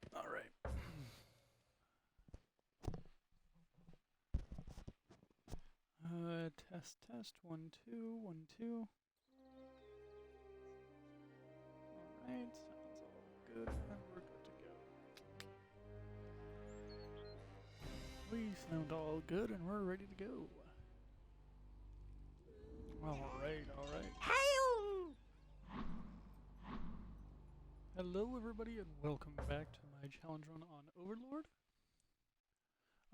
All right. Test 1 2 1 2. All right, sounds all good, and we're good to go. We sound all good, and we're ready to go. All right, all right. Hello, everybody, and welcome back to my challenge run on Overlord.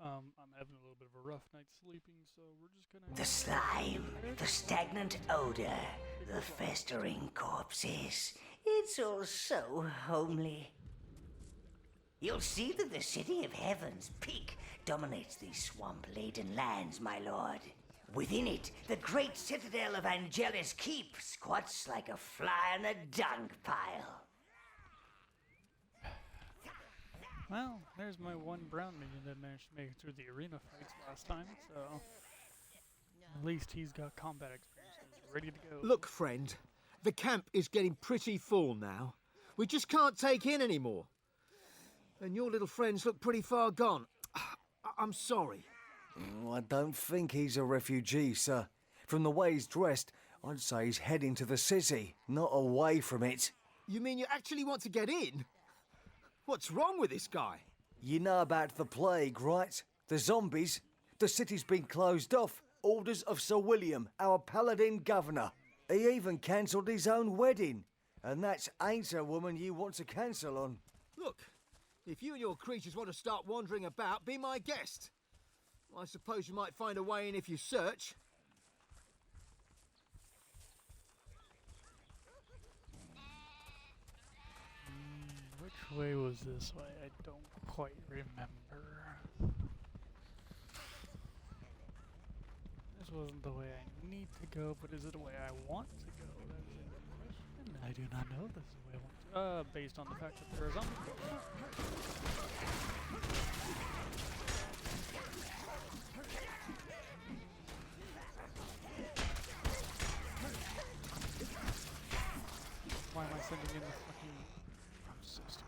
I'm having a little bit of a rough night sleeping, so we're just gonna... The slime, the stagnant odor, the festering corpses. It's all so homely. You'll see that the city of Heaven's peak dominates these swamp-laden lands, my lord. Within it, the great citadel of Angelus Keep squats like a fly in a dung pile. Well, there's my one brown minion that managed to make it through the arena fights last time, so... At least he's got combat experience and he's ready to go. Look, friend, the camp is getting pretty full now. We just can't take in anymore. And your little friends look pretty far gone. I'm sorry. I don't think he's a refugee, sir. From the way he's dressed, I'd say he's heading to the city, not away from it. You mean you actually want to get in? What's wrong with this guy? You know about the plague, right? The zombies? The city's been closed off. Orders of Sir William, our paladin governor. He even cancelled his own wedding. And that ain't a woman you want to cancel on. Look, if you and your creatures want to start wandering about, be my guest. I suppose you might find a way in if you search. Which way was this way? I don't quite remember. This wasn't the way I need to go, but is it the way I want to go? That's a good question. I do not know this is the way I want to. Based on the fact that there are zombies. Why am I sending in the fucking... I'm so stupid.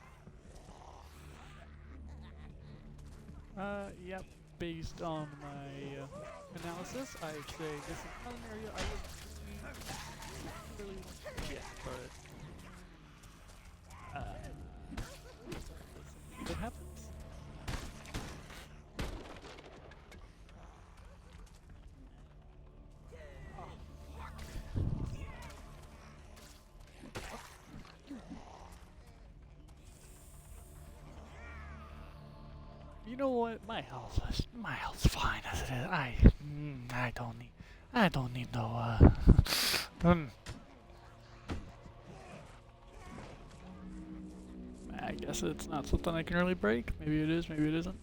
Yep. Based on my analysis, I say this is not an area I would really want to get, but... let's see what happens. You know what? My health's fine as it is. I don't need no I guess it's not something I can really break. Maybe it is, maybe it isn't.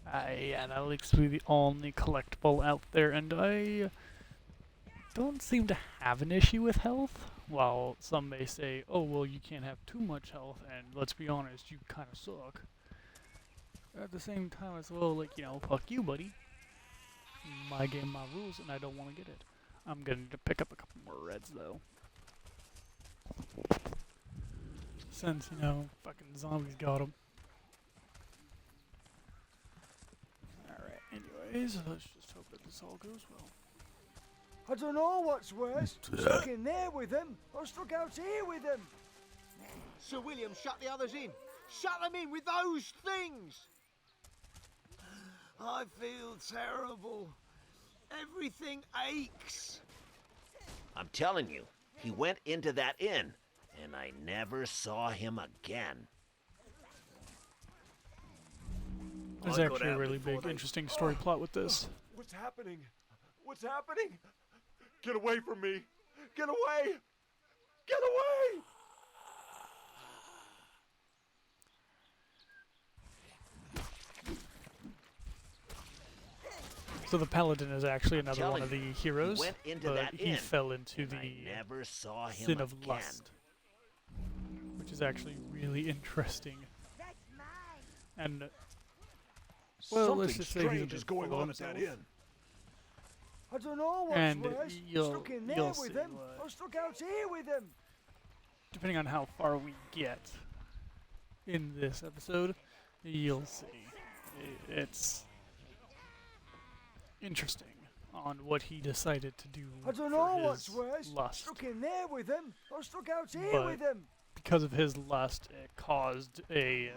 Yeah, that looks to be the only collectible out there, and I don't seem to have an issue with health. While some may say, oh, well, you can't have too much health, and let's be honest, you kind of suck. At the same time, it's a little like, you know, fuck you, buddy. My game, my rules, and I don't want to get it. I'm going to pick up a couple more reds, though. Since, you know, fucking zombies got them. Alright, anyways, let's just hope that this all goes well. I don't know what's worse, stuck in there with them, or stuck out here with them. Sir William, shut the others in. Shut them in with those things. I feel terrible. Everything aches. I'm telling you, he went into that inn, and I never saw him again. There's actually a really big, interesting story plot with this. What's happening? What's happening? Get away from me! Get away! Get away! So the paladin is actually another one telling of the you, heroes, he went into but that he inn, fell into and the I never saw him sin of again. lust, which is actually really interesting. And well, Something let's just say he's a strange bit is going full of on at that himself. inn. I don't know what's And worse. you'll- Stuck in there you'll with see them. what- I'm stuck out here with them. Depending on how far we get in this episode, you'll see. It's interesting on what he decided to do I don't for know what's his worse. lust. Stuck in there with them. I'm stuck out here But- with them. Because of his lust, it caused a Hey,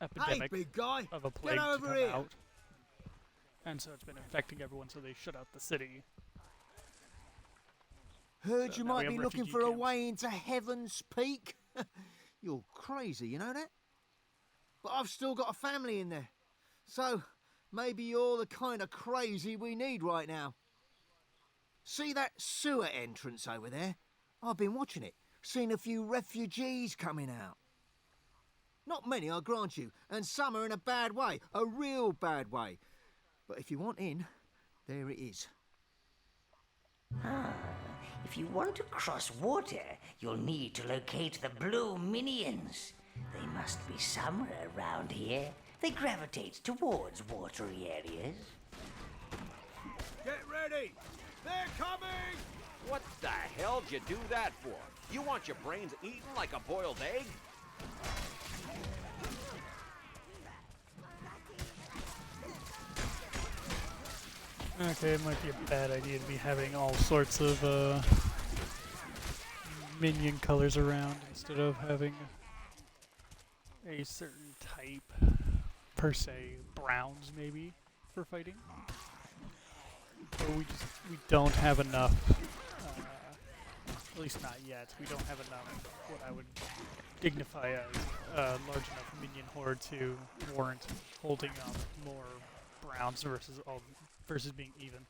epidemic big guy. of a plague to over come here. out. And so it's been infecting everyone, so they shut out the city. Heard So you now we might have be looking refugee for a camps. way into Heaven's Peak. You're crazy, you know that? But I've still got a family in there. So maybe you're the kind of crazy we need right now. See that sewer entrance over there? I've been watching it. Seen a few refugees coming out. Not many, I grant you, and some are in a bad way, a real bad way. But if you want in, there it is. If you want to cross water, you'll need to locate the blue minions. They must be somewhere around here. They gravitate towards watery areas. Get ready! They're coming! What the hell'd you do that for? You want your brains eaten like a boiled egg? Okay, it might be a bad idea to be having all sorts of minion colors around instead of having a certain type, per se, browns maybe, for fighting. But we don't have enough, at least not yet, we don't have enough what I would dignify as a large enough minion horde to warrant holding up more browns versus being even.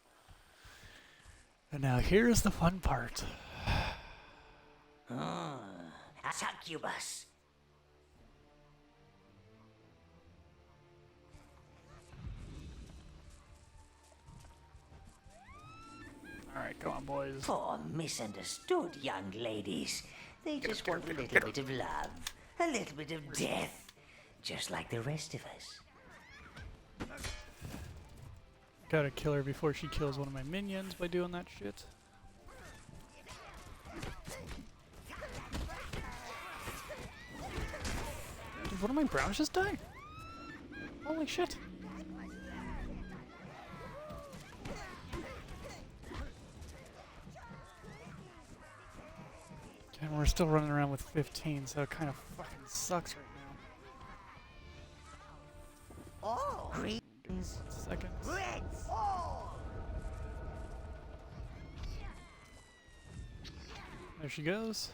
And now here's the fun part. A succubus. Alright, come on, boys. Poor misunderstood young ladies. They just want a little bit of love, a little bit of death, just like the rest of us. Gotta kill her before she kills one of my minions by doing that shit. Did one of my browns just die? Holy shit. And we're still running around with 15, so it kind of fucking sucks right now. Oh, greens, Seconds. reds. There she goes.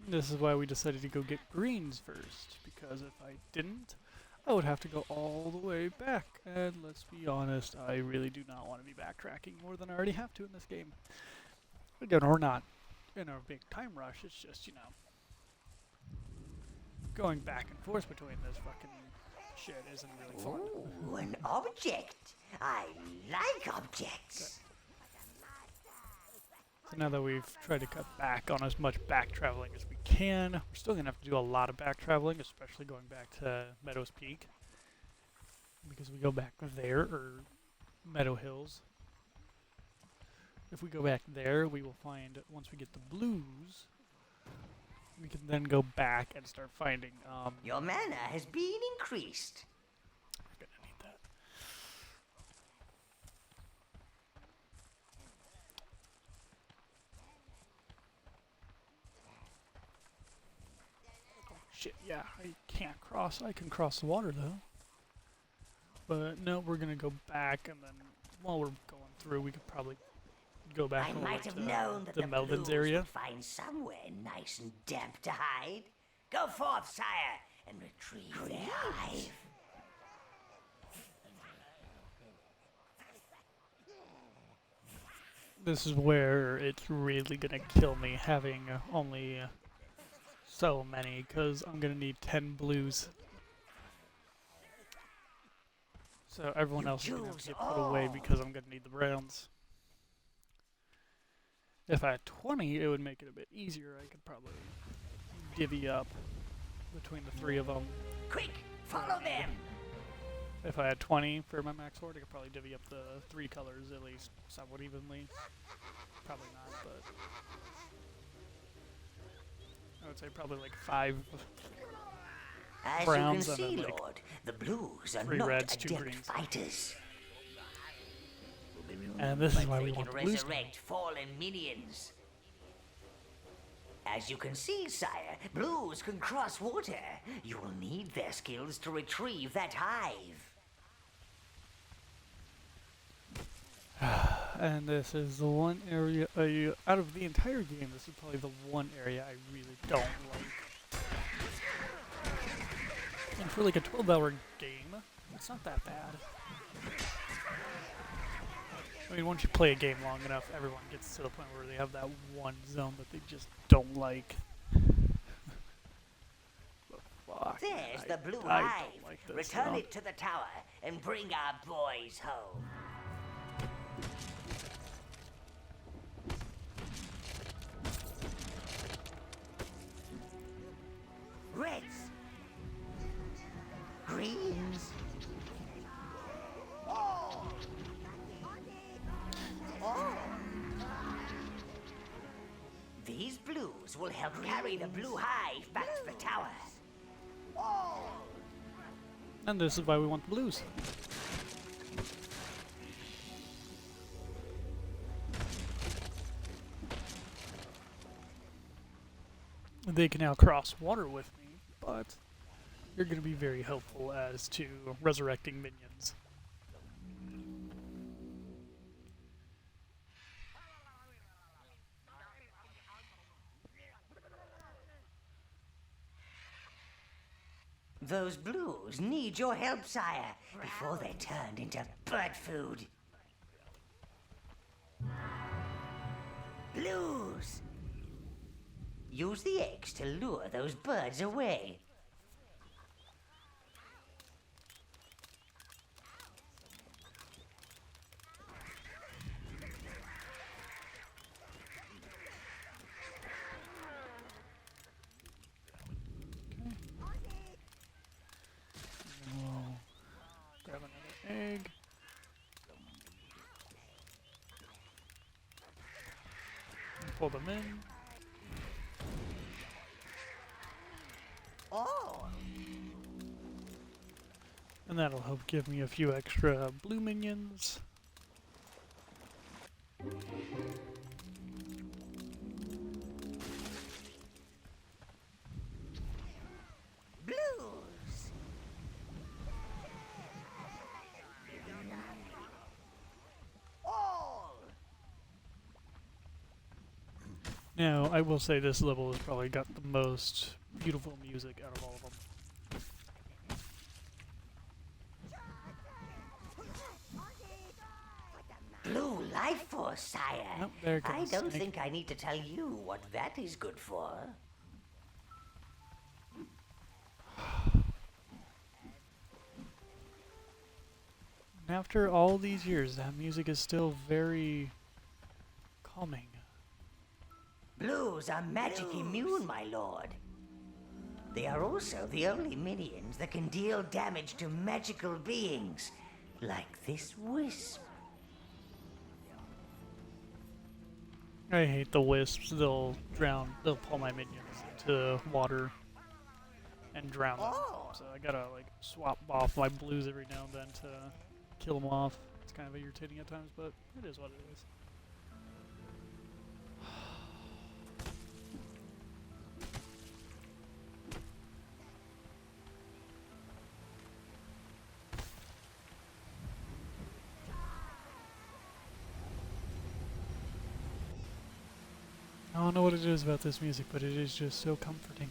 This is why we decided to go get greens first, because if I didn't, I would have to go all the way back. And let's be honest, I really do not want to be backtracking more than I already have to in this game. Again, we're not in a big time rush, it's just, you know, going back and forth between this fucking shit isn't really fun. Ooh, an object. I like objects. So now that we've tried to cut back on as much back traveling as we can, we're still going to have to do a lot of back traveling, especially going back to Meadows Peak. Because we go back there, or Meadow Hills. If we go back there, we will find, once we get the blues, we can then go back and start finding, Your mana has been increased. we're going to need that. Shit, yeah, I can't cross. I can cross the water, though. But no, we're going to go back, and then while we're going through, we could probably go back I over might to have known that the the Melvins blues area. would find somewhere nice and damp to hide. Go forth, sire, and retrieve their eyes. This is where it's really gonna kill me having only so many, because I'm gonna need 10 blues. So everyone You else is gonna have to choose get put away all. because I'm gonna need the browns. If I had 20, it would make it a bit easier. I could probably divvy up between the three of them. Quick, follow them. If I had 20 for my max horde, I could probably divvy up the 3 colors at least somewhat evenly. Probably not, but I would say probably like 5 As browns you and can see, then like Lord, the blues are 3 not reds, 2 adept greens. fighters. And this is But why they we can want the blues. resurrect fallen minions. As you can see, sire, blues can cross water. You will need their skills to retrieve that hive. And this is the one area, out of the entire game, this is probably the one area I really don't like. And for like a 12-hour game, it's not that bad. I mean, once you play a game long enough, everyone gets to the point where they have that one zone that they just don't like. But fuck, There's the blue I hive. don't like this Return zone. it to the tower and bring our boys home. Reds. Greens. These blues will help carry the blue hive back to the tower. And this is why we want the blues. They can now cross water with me, but you're going to be very helpful as to resurrecting minions. Those blues need your help, sire, before they're turned into bird food. Blues! Use the eggs to lure those birds away. We'll grab another egg. And pull them in. And that'll help give me a few extra blue minions. Blues! Now, I will say this level has probably got the most beautiful music out of all of them. Blue life force, sire. Nope, there I goes don't Snake. think I need to tell you what that is good for. After all these years, that music is still very calming. Blues are magic immune, my lord. They are also the only minions that can deal damage to magical beings, like this wisp. I hate the wisps. They'll pull my minions into water and drown them. So I gotta like swap off my blues every now and then to kill them off. It's kind of irritating at times, but it is what it is. I don't know what it is about this music, but it is just so comforting.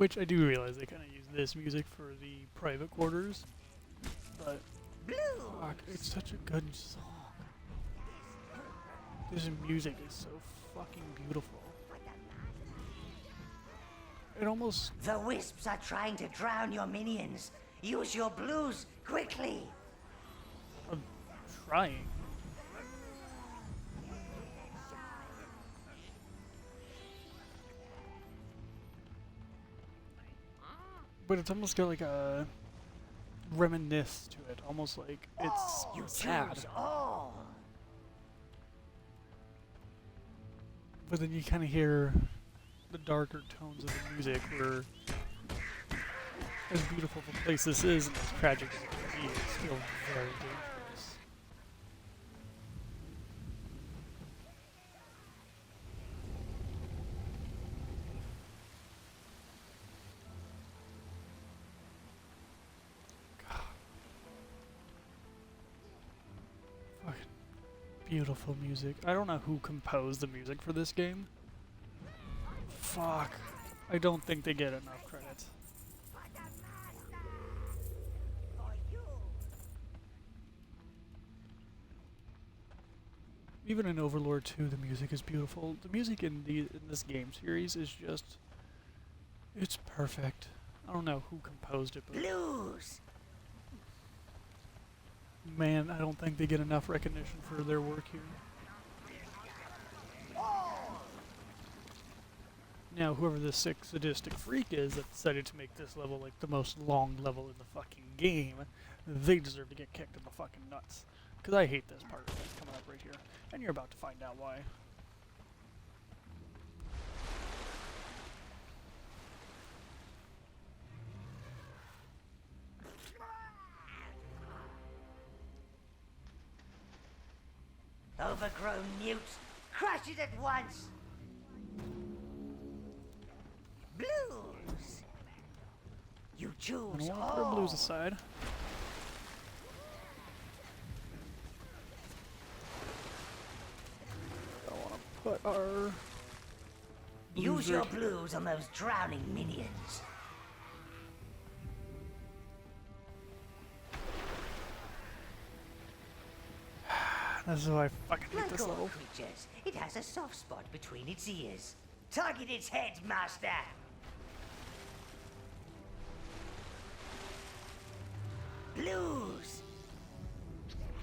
Which I do realize they kind of use this music for the private quarters, but fuck, it's such a good song. This music is so fucking beautiful. It almost... The wisps are trying to drown your minions. Use your blues, quickly! I'm trying. But it's almost got like a reminisce to it, almost like it's You sad. choose all! But then you kind of hear the darker tones of the music where, as beautiful of a place this is and as tragic as it can be, it's still very dangerous. God. Fucking beautiful music. I don't know who composed the music for this game. Fuck. I don't think they get enough credit. Even in Overlord 2, the music is beautiful. The music in this game series is just... it's perfect. I don't know who composed it, but... Blues! man, I don't think they get enough recognition for their work here. Now, whoever this sick, sadistic freak is that decided to make this level like the most long level in the fucking game, they deserve to get kicked in the fucking nuts. Because I hate this part that's coming up right here. And you're about to find out why. Overgrown mutes, crush it at once! Blues! You I'm choose gonna put our all! blues aside. I want to put our blues Use your right here. blues on those drowning minions. This is why I fucking hate Like this all level. creatures, it has a soft spot between its ears. Target its head, Master! Blues!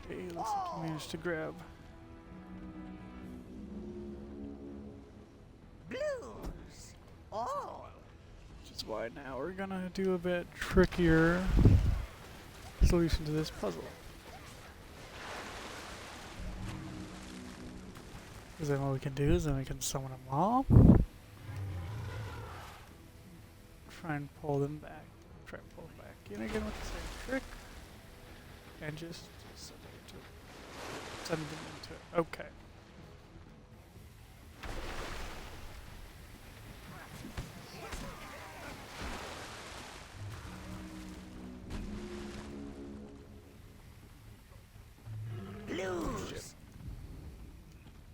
Okay, looks like you managed to grab. Blues! Oh! Which is why now we're gonna do a bit trickier solution to this puzzle. Because then what we can do is then we can summon them all. Try and pull them back. Try and pull them back in again with the same trick. And just send them into it. Send them into it. Okay. Blues!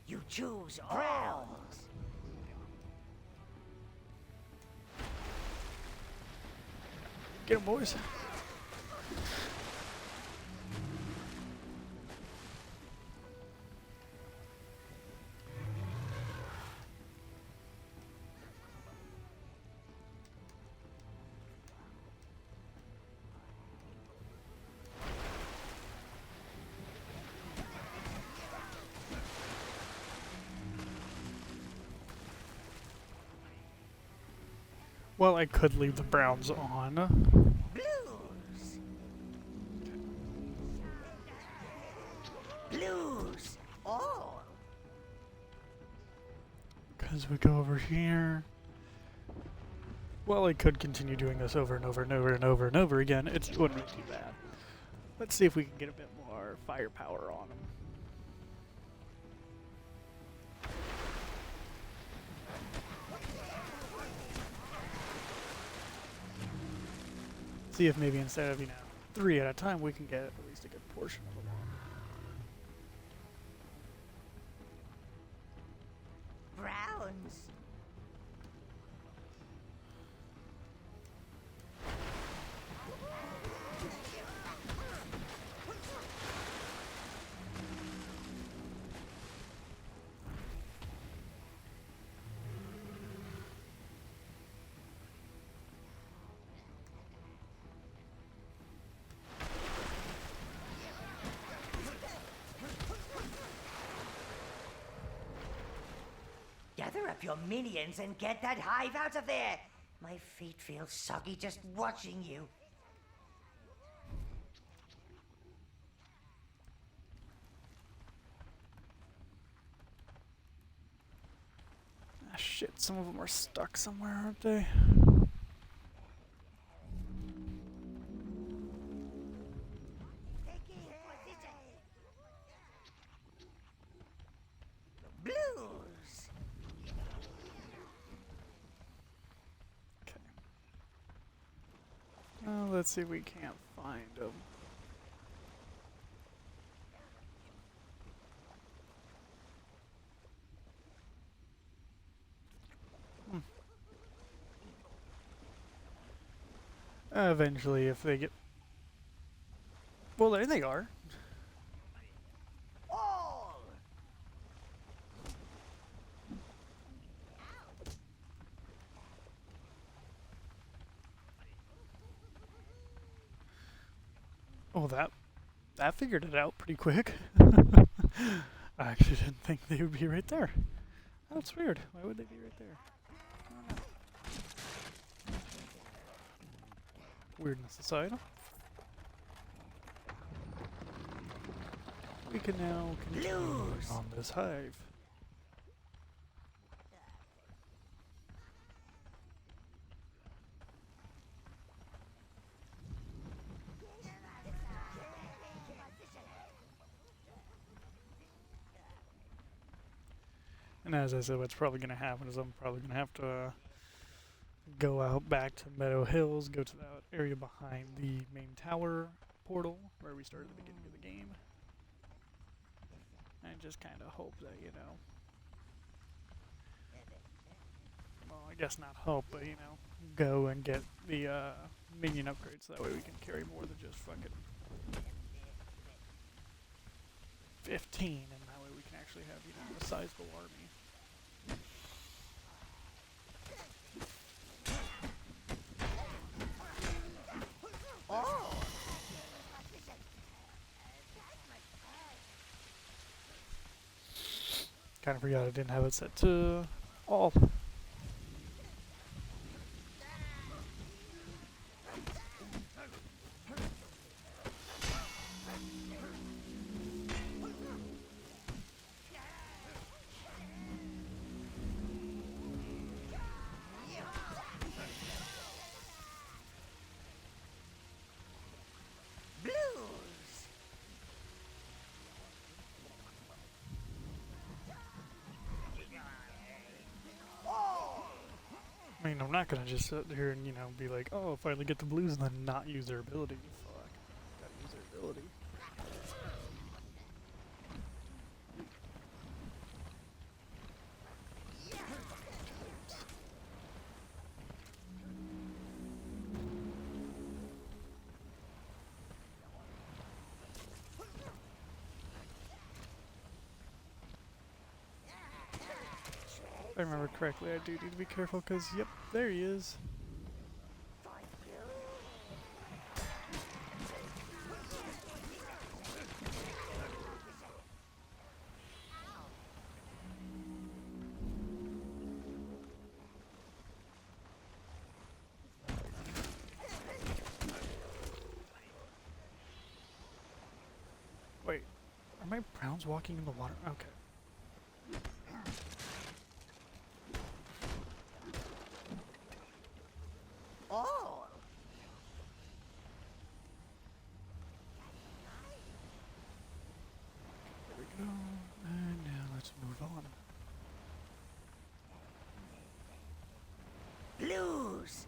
You choose browns! Get 'em, boys. Well, I could leave the browns on. Blues! Blues! Oh! Because we go over here. Well, I could continue doing this over and over and over and over and over again. It wouldn't be too bad. Let's see if we can get a bit more firepower on them. See if maybe instead of, 3 at a time, we can get at least a good portion of them on. Browns! Gather up your minions and get that hive out of there. My feet feel soggy just watching you. Ah, shit, some of them are stuck somewhere, aren't they? Blues. Okay. Well, let's see if we can't find them. Eventually, if they get... Well, there they are. All. Oh, that figured it out pretty quick. I actually didn't think they would be right there. That's weird. Why would they be right there? I don't know. Weirdness aside. We can now continue Blues. on this hive. And as I said, what's probably going to happen is I'm probably going to have to go out back to Meadow Hills, go to that area behind the main tower portal where we started at the beginning of the game. And just kind of hope that, you know, well, I guess not hope, but, you know, go and get the minion upgrades. That way we can carry more than just fucking 15, and that way we can actually have, you know, a sizable army. Kind of forgot I didn't have it set to all. Blues. I mean, I'm not gonna just sit here and, you know, be like, oh, finally get the blues and then not use their ability. Fuck. Gotta use their ability. If I remember correctly, I do need to be careful because, yep, there he is. Wait, are my browns walking in the water? Okay. All. There we go. And now let's move on. Blues.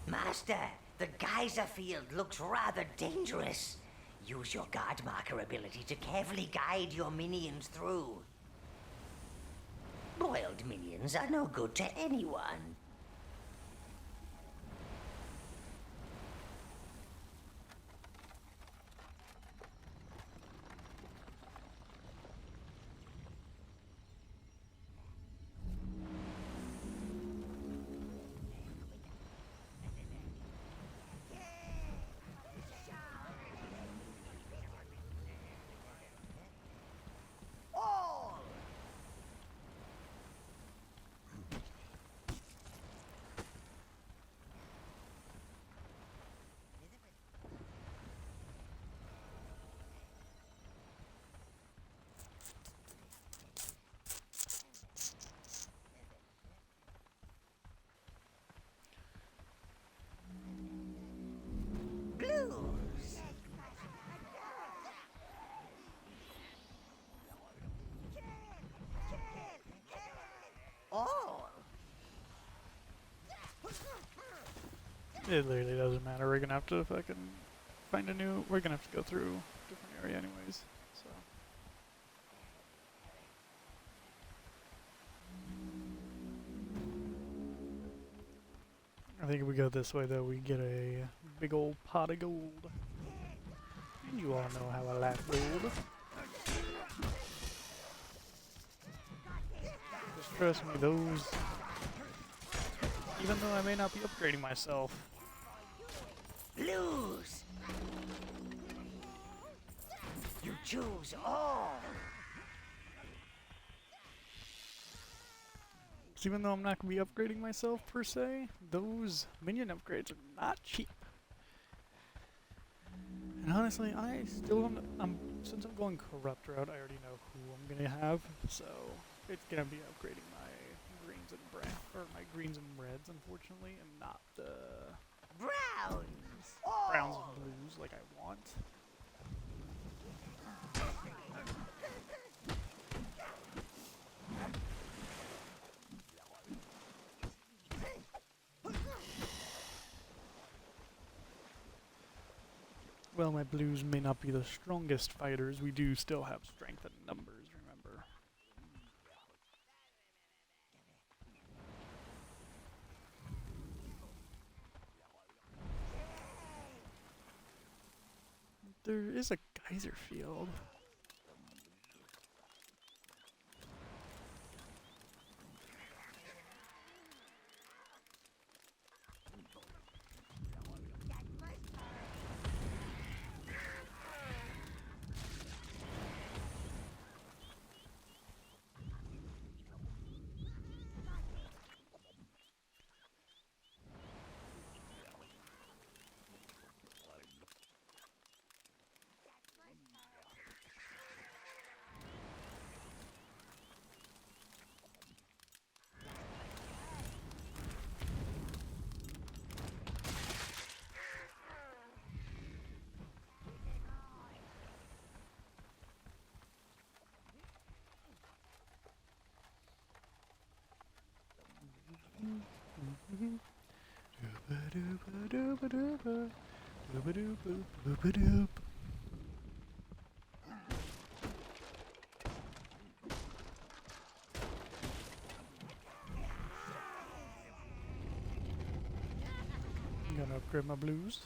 Master, the geyser field looks rather dangerous. Use your guard marker ability to carefully guide your minions through. Boiled minions are no good to anyone. All. It literally doesn't matter. We're gonna have to fucking find a new. We're gonna have to go through a different area anyways. So. I think if we go this way though, we get a big old pot of gold. And you all know how I like gold. Just trust me, those. Even though I may not be upgrading myself. Lose. You choose all. So even though I'm not going to be upgrading myself per se, those minion upgrades are not cheap. And honestly, I still since I'm going corrupt route, I already know who I'm going to have, so it's going to be upgrading my greens and my greens and reds, unfortunately, and not the Browns. browns and blues like I want. Well, my blues may not be the strongest fighters, we do still have strength in numbers, remember. There is a geyser field. I'm gonna upgrade my blues.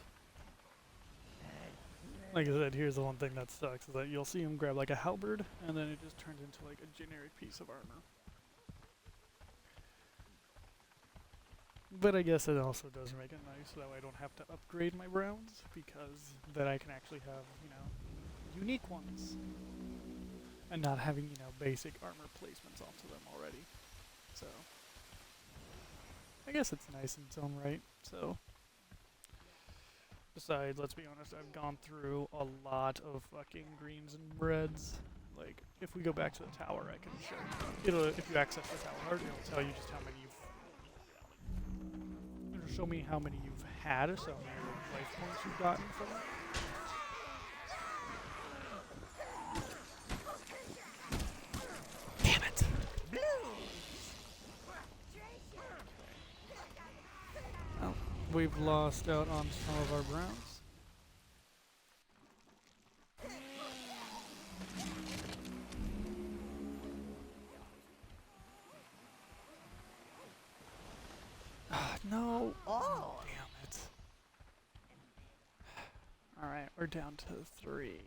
Like I said, here's the one thing that sucks, is that you'll see him grab like a halberd, and then it just turns into like a generic piece of armor. But I guess it also does make it nice, so that way I don't have to upgrade my browns, because then I can actually have, you know, unique ones. And not having, you know, basic armor placements onto them already. So, I guess it's nice in its own right, so. Besides, let's be honest, I've gone through a lot of fucking greens and reds. Like, if we go back to the tower, I can show you. If you access the tower, it'll tell you just how many it'll show me how many you've had, so how many life points you've gotten from it. Damn it! Oh, we've lost out on some of our browns. No! Oh. Damn it. Alright, we're down to 3.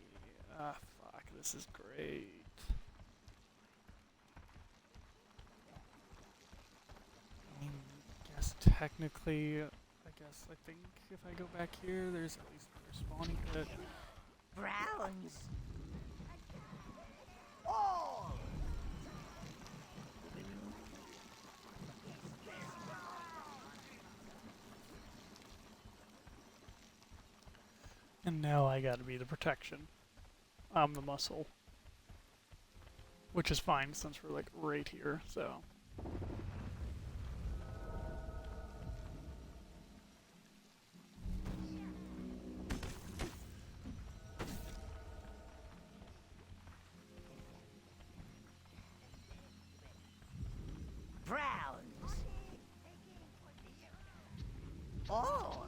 Ah, fuck, this is great. I mean, guess technically, I think if I go back here, there's at least another spawning pit. Browns. All. And now I gotta be the protection. I'm the muscle. Which is fine since we're like right here, so. Browns. All.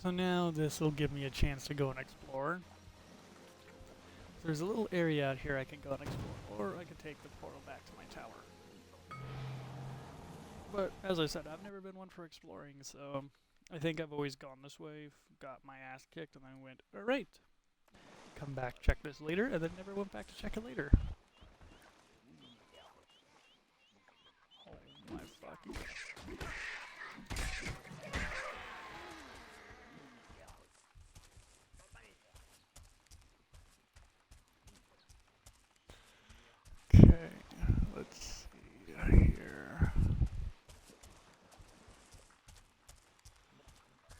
So now this will give me a chance to go and explore. There's a little area out here I can go and explore, or I can take the portal back to my tower. But as I said, I've never been one for exploring, so I think I've always gone this way, got my ass kicked, and then went, alright, come back, check this later, and then never went back to check it later. Oh my fucking... Okay, let's see here.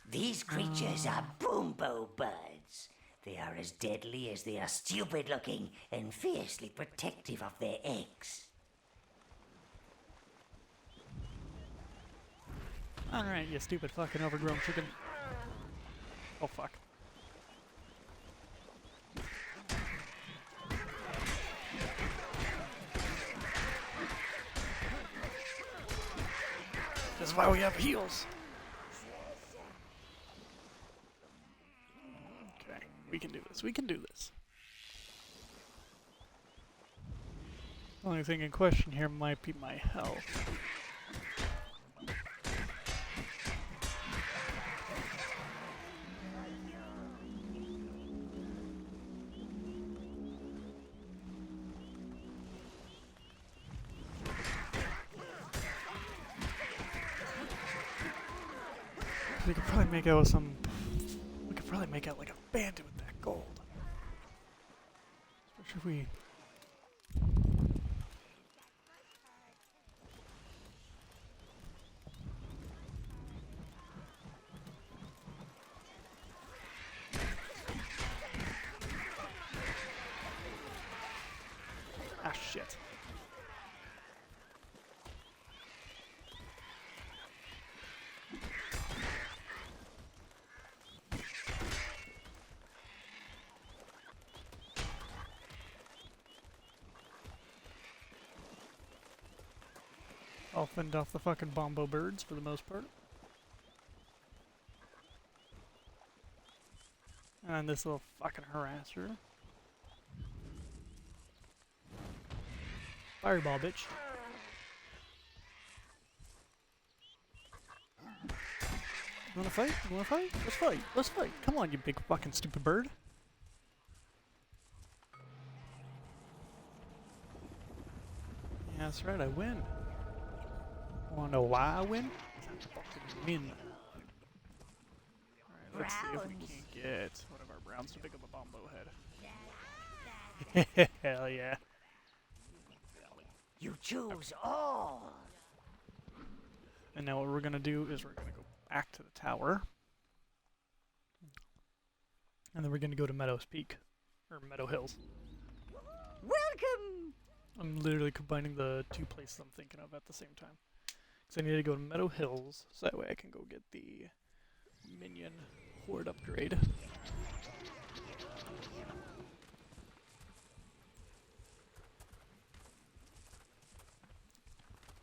These creatures are boombo buds. They are as deadly as they are stupid looking and fiercely protective of their eggs. Alright, you stupid fucking overgrown chicken. Oh fuck. This is why we have heals. Okay, we can do this. We can do this. The only thing in question here might be my health. We could probably make out with some... We could probably make out like a bandit with that gold. Especially if we... Ah, shit. I'll fend off the fucking bombo birds for the most part. And this little fucking harasser. Fireball, bitch. You wanna fight? You wanna fight? Let's fight. Let's fight. Come on, you big fucking stupid bird. Yeah, that's right, I win. Wanna know why I win? 'Cause I fucking win. Alright, let's see if we can't get one of our browns to pick up a bombo head. Hell yeah. You choose all. And now what we're gonna do is we're gonna go back to the tower. And then we're gonna go to Meadows Peak. Or Meadow Hills. Welcome. I'm literally combining the two places I'm thinking of at the same time. So I need to go to Meadow Hills, so that way I can go get the minion horde upgrade.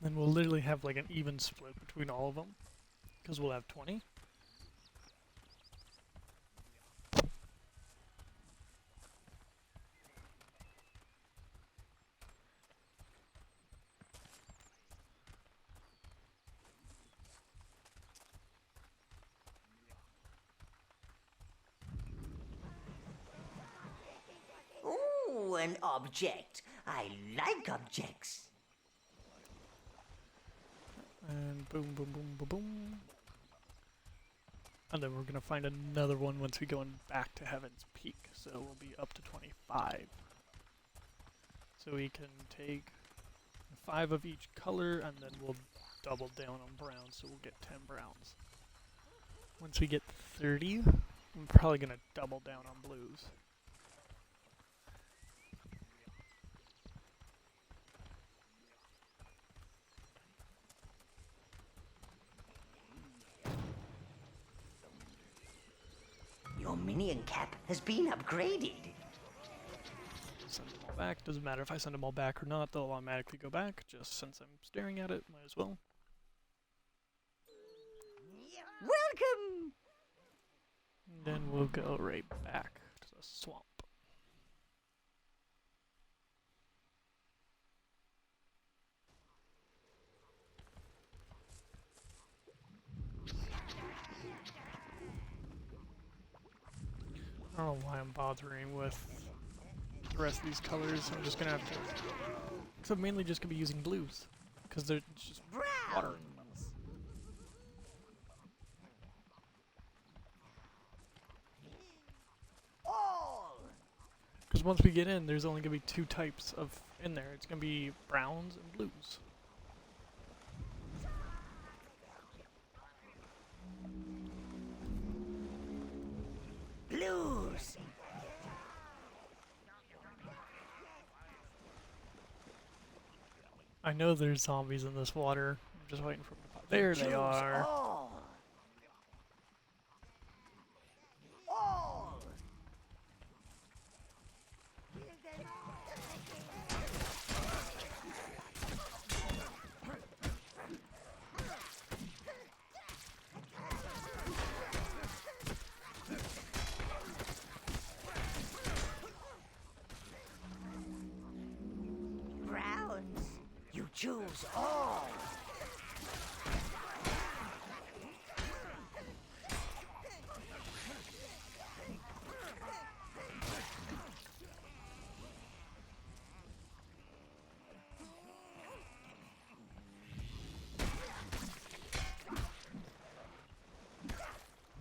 Then we'll literally have like an even split between all of them, because we'll have 20. Ooh, an object. I like objects. And boom, boom, boom, boom, boom. And then we're gonna find another one once we go back to Heaven's Peak, so we'll be up to 25. So we can take 5 of each color, and then we'll double down on browns, so we'll get 10 browns. Once we get 30, I'm probably gonna double down on blues. Your minion cap has been upgraded. Send them all back. Doesn't matter if I send them all back or not, they'll automatically go back. Just since I'm staring at it, might as well. Welcome. And then we'll go right back to the swamp. I don't know why I'm bothering with the rest of these colors. I'm just gonna have to. Because I'm mainly just gonna be using blues. Because they're just water in them. Because once we get in, there's only gonna be two types of in there. It's gonna be browns and blues. Blues. I know there's zombies in this water. I'm just waiting for them to pop. There they are. All. All. Browns. You choose all.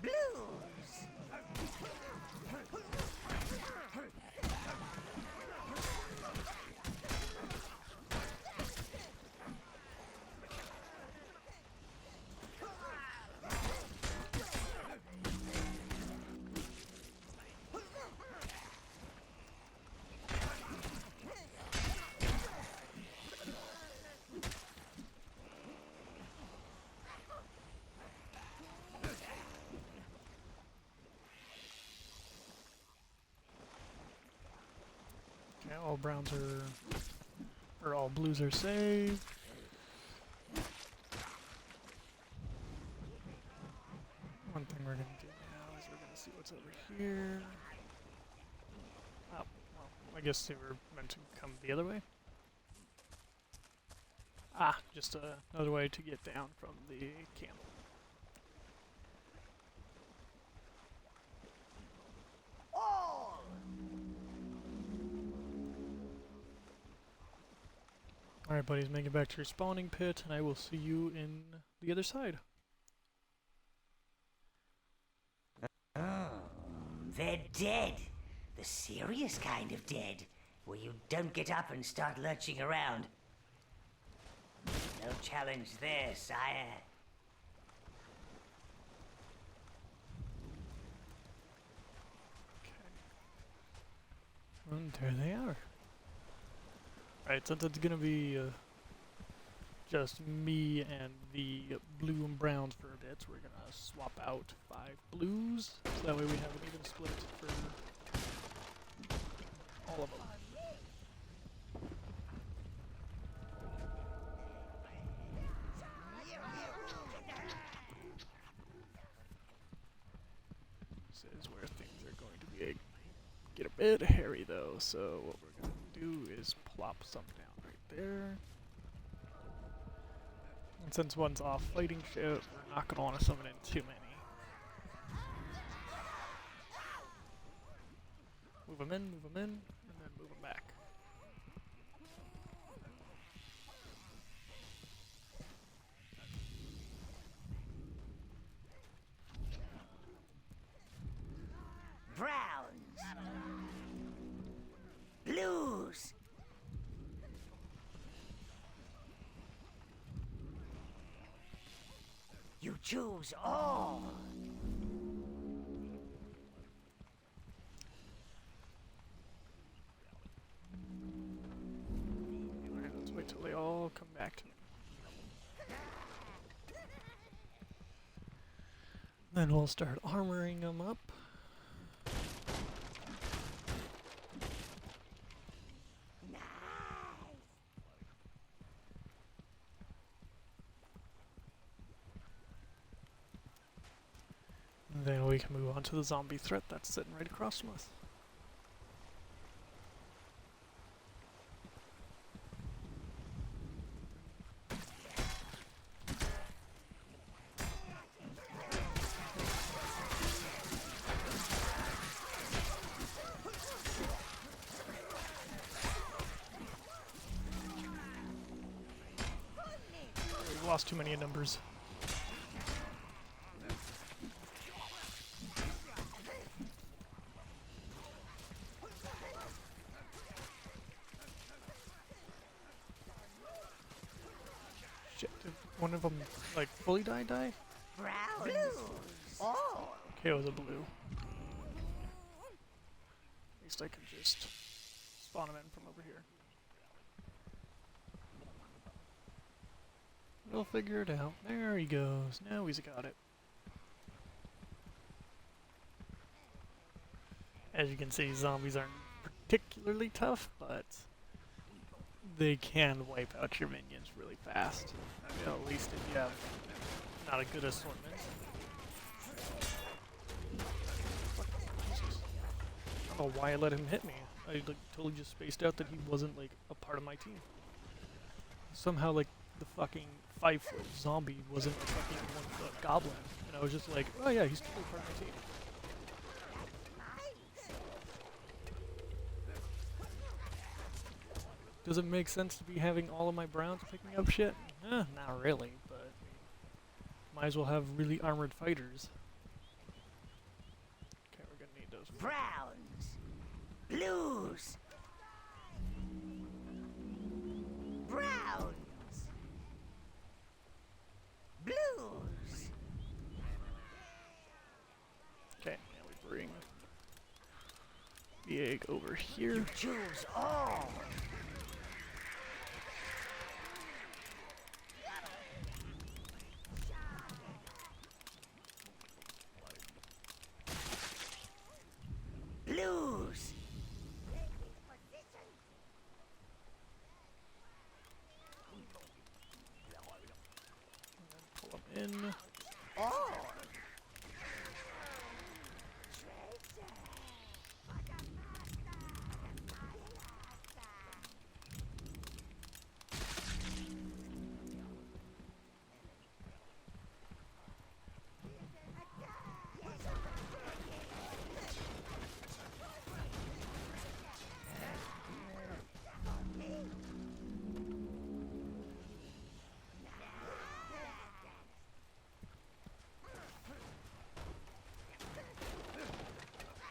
Blues. Okay, all browns are, or all blues are saved. One thing we're gonna do now is we're gonna see what's over here. Oh, well, I guess they were meant to come the other way. Ah, just another way to get down from the camp. All. Alright, buddies, make it back to your spawning pit, and I will see you in the other side. Oh, they're dead. The serious kind of dead, where you don't get up and start lurching around. No challenge there, sire. And there they are. Alright, since it's gonna be just me and the blue and browns for a bit, we're gonna swap out 5 blues, so that way we have an even split for all of them. This is where things are going to be get a bit hairy though, so what we're gonna do is plop some down right there. And since one's off fighting shit, we're not gonna want to summon in too many. Move them in, and then move them back. Browns. Blues. You choose all. Alright, let's wait till they all come back to me. Then we'll start armoring them up. Then we we can move on to the zombie threat that's sitting right across from us. We've lost too many numbers. Shit, did one of them, like, fully die? Browns. Oh. Okay, it was a blue. At least I could just spawn him in from over here. We'll figure it out. There he goes. Now he's got it. As you can see, zombies aren't particularly tough, but they can wipe out your minions really fast. I mean, at least if you have not a good assortment. Jesus. I don't know why I let him hit me. I like totally just spaced out that he wasn't like a part of my team. Somehow like the fucking 5-foot zombie wasn't a fucking 1-foot goblin. And I was just like, oh yeah, he's totally part of my team. Does it make sense to be having all of my browns picking up shit? Not really, but might as well have really armored fighters. Okay, we're gonna need those. Browns. Blues. Browns. Blues. Okay, now we bring the egg over here. You choose all. Blues. Pull them in. All.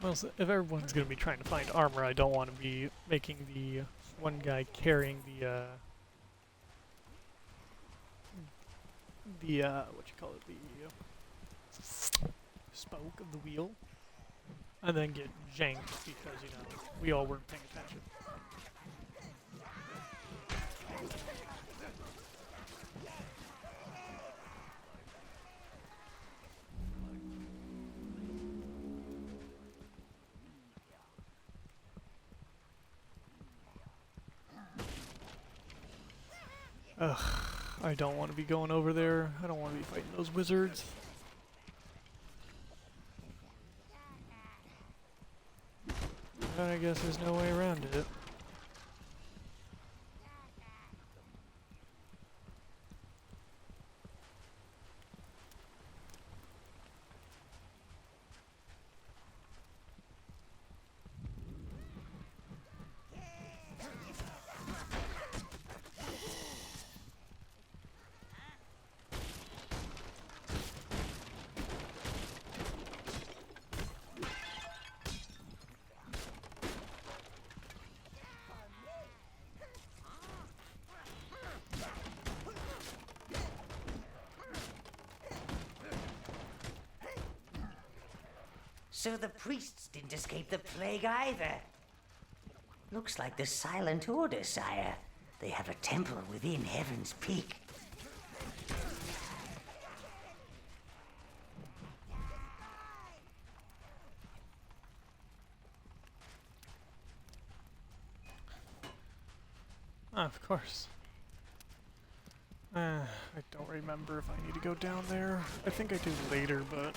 Well, so if everyone's gonna be trying to find armor, I don't want to be making the one guy carrying the what you call it, the spoke of the wheel, and then get janked because, you know, we all weren't paying attention. Ugh, I don't want to be going over there. I don't want to be fighting those wizards. But I guess there's no way around it. So the priests didn't escape the plague either. Looks like the Silent Order, sire. They have a temple within Heaven's Peak. Ah, of course. I don't remember if I need to go down there. I think I do later, but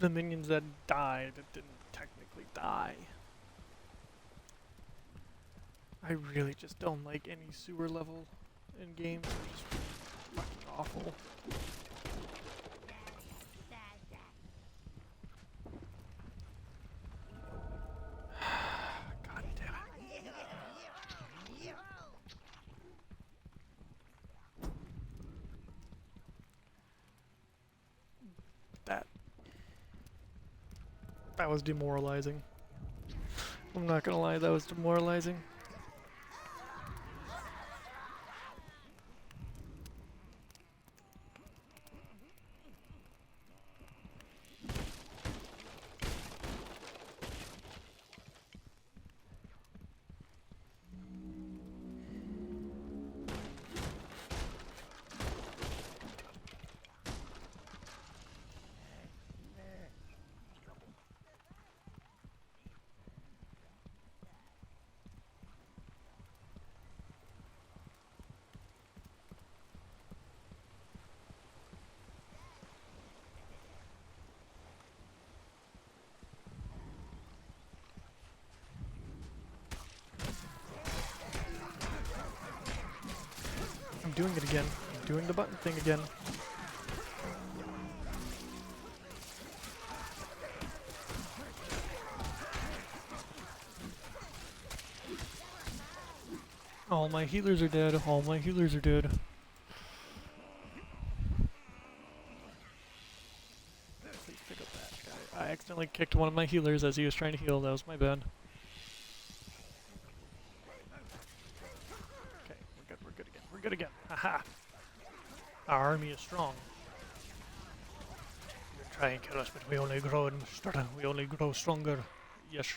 the minions that died that didn't technically die. I really just don't like any sewer level in games. They're just fucking awful. God damn it. That was demoralizing. I'm not gonna lie, that was demoralizing. I'm doing it again. I'm doing the button thing again. All my healers are dead. All my healers are dead. Please pick up that guy. I accidentally kicked one of my healers as he was trying to heal. That was my bad. Okay, we're good. We're good again. We're good again. Haha. Our army is strong. You try and kill us, but we only grow and stronger. We only grow stronger. Yes.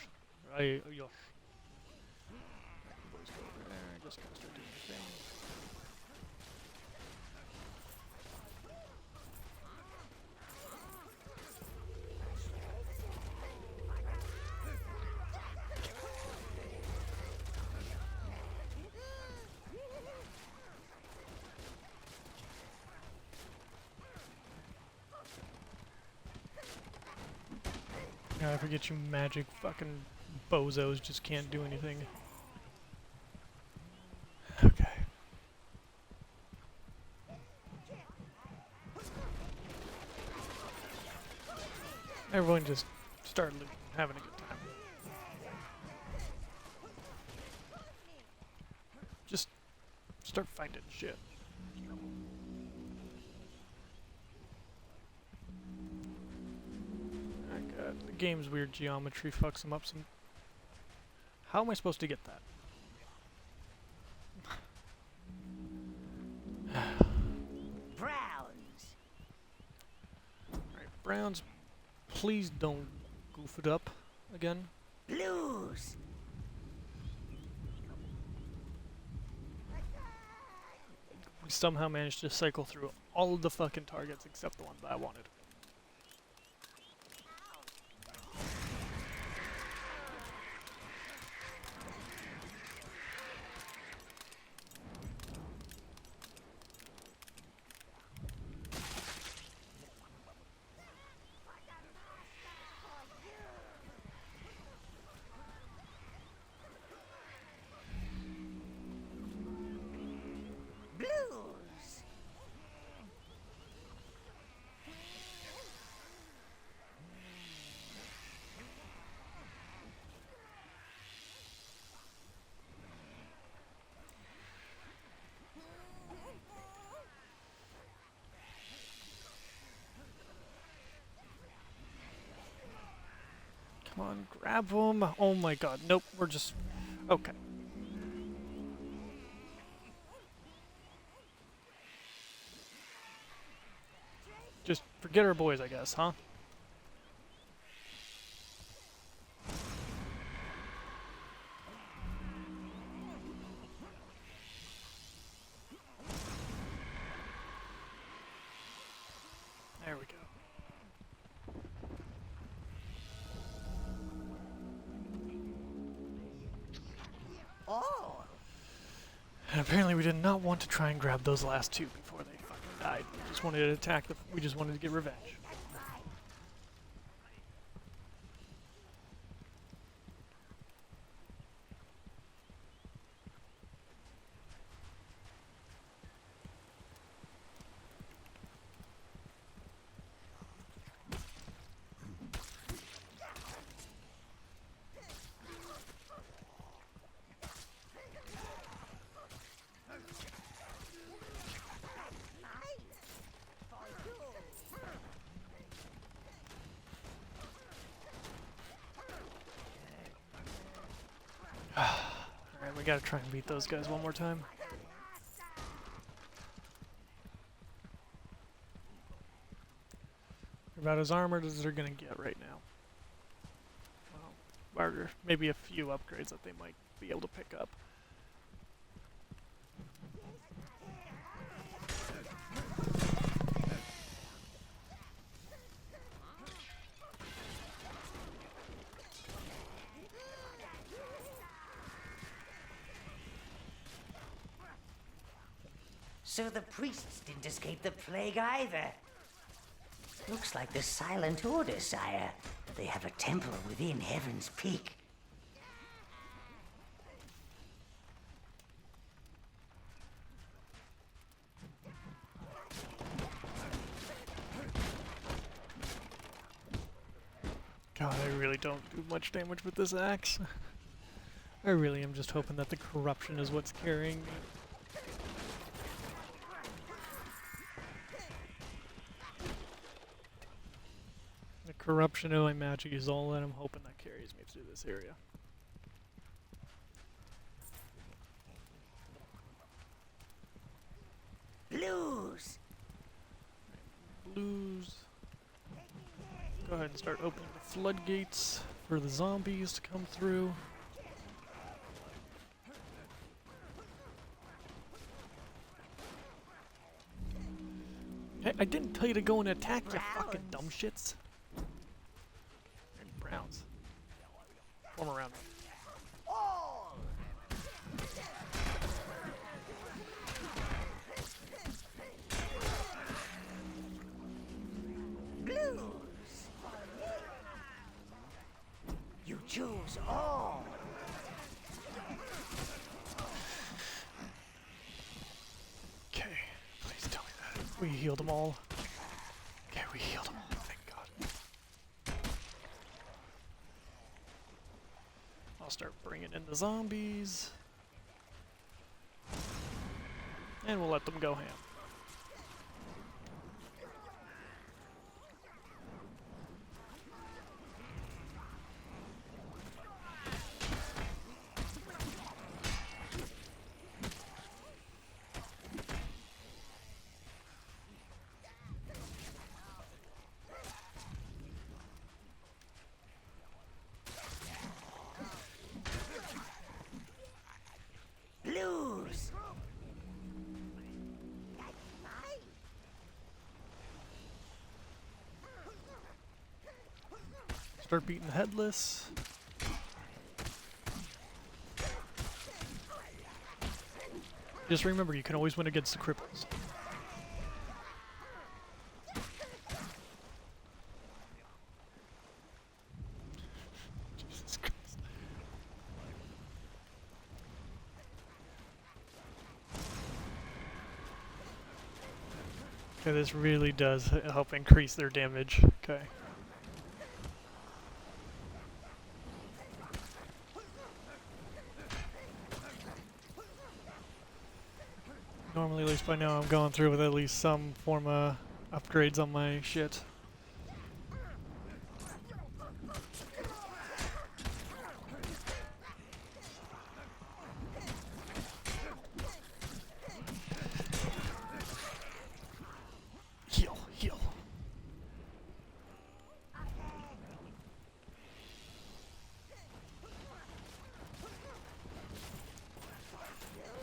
Yes. Boys go over there. Just gonna start doing the thing. I forget you magic fucking bozos just can't do anything. Okay. Everyone just start having a good time. Just start finding shit. The game's weird geometry fucks them up some. How am I supposed to get that? Browns. Alright, Browns, please don't goof it up again. Blues. We somehow managed to cycle through all of the fucking targets except the one that I wanted. Blues. Come on, grab them. Oh my god, nope, we're just... Okay. Just forget our boys, I guess, huh? There we go. Oh. And apparently we did not want to try and grab those last two before they fucking died. We just wanted to attack the... We just wanted to get revenge. we gotta try and beat those guys one more time. They're about as armored as they're gonna get right now. Well, or maybe a few upgrades that they might be able to pick up. So the priests didn't escape the plague either. Looks like the Silent Order, sire. They have a temple within Heaven's Peak. God, I really don't do much damage with this axe. I really am just hoping that the corruption is what's carrying me. The corruption of my magic is all that I'm hoping that carries me through this area. Blues! Blues. Go ahead and start opening the floodgates for the zombies to come through. Hey, I didn't tell you to go and attack, you fucking dumb shits. Browns. Form around me. Blues! You choose all! Okay, please tell me that. We healed them all. Okay, we healed them all, thank God. I'll start bringing in the zombies. And we'll let them go ham. Blues! Start beating the headless. Just remember, you can always win against the cripples. Jesus Christ. Okay, this really does help increase their damage. Okay. Normally, at least by now, I'm going through with at least some form of upgrades on my shit. Heal, heal.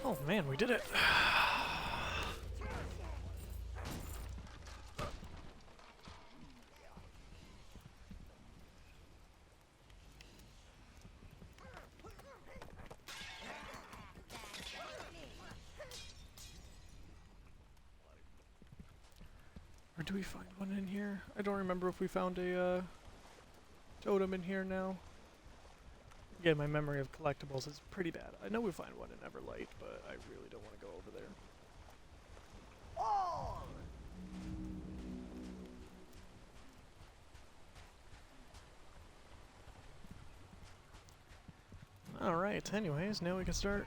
Oh man, we did it. Or do we find one in here? I don't remember if we found a totem in here now. Again, my memory of collectibles is pretty bad. I know we find one in Everlight, but I really don't want to go over there. Alright, anyways, now we can start.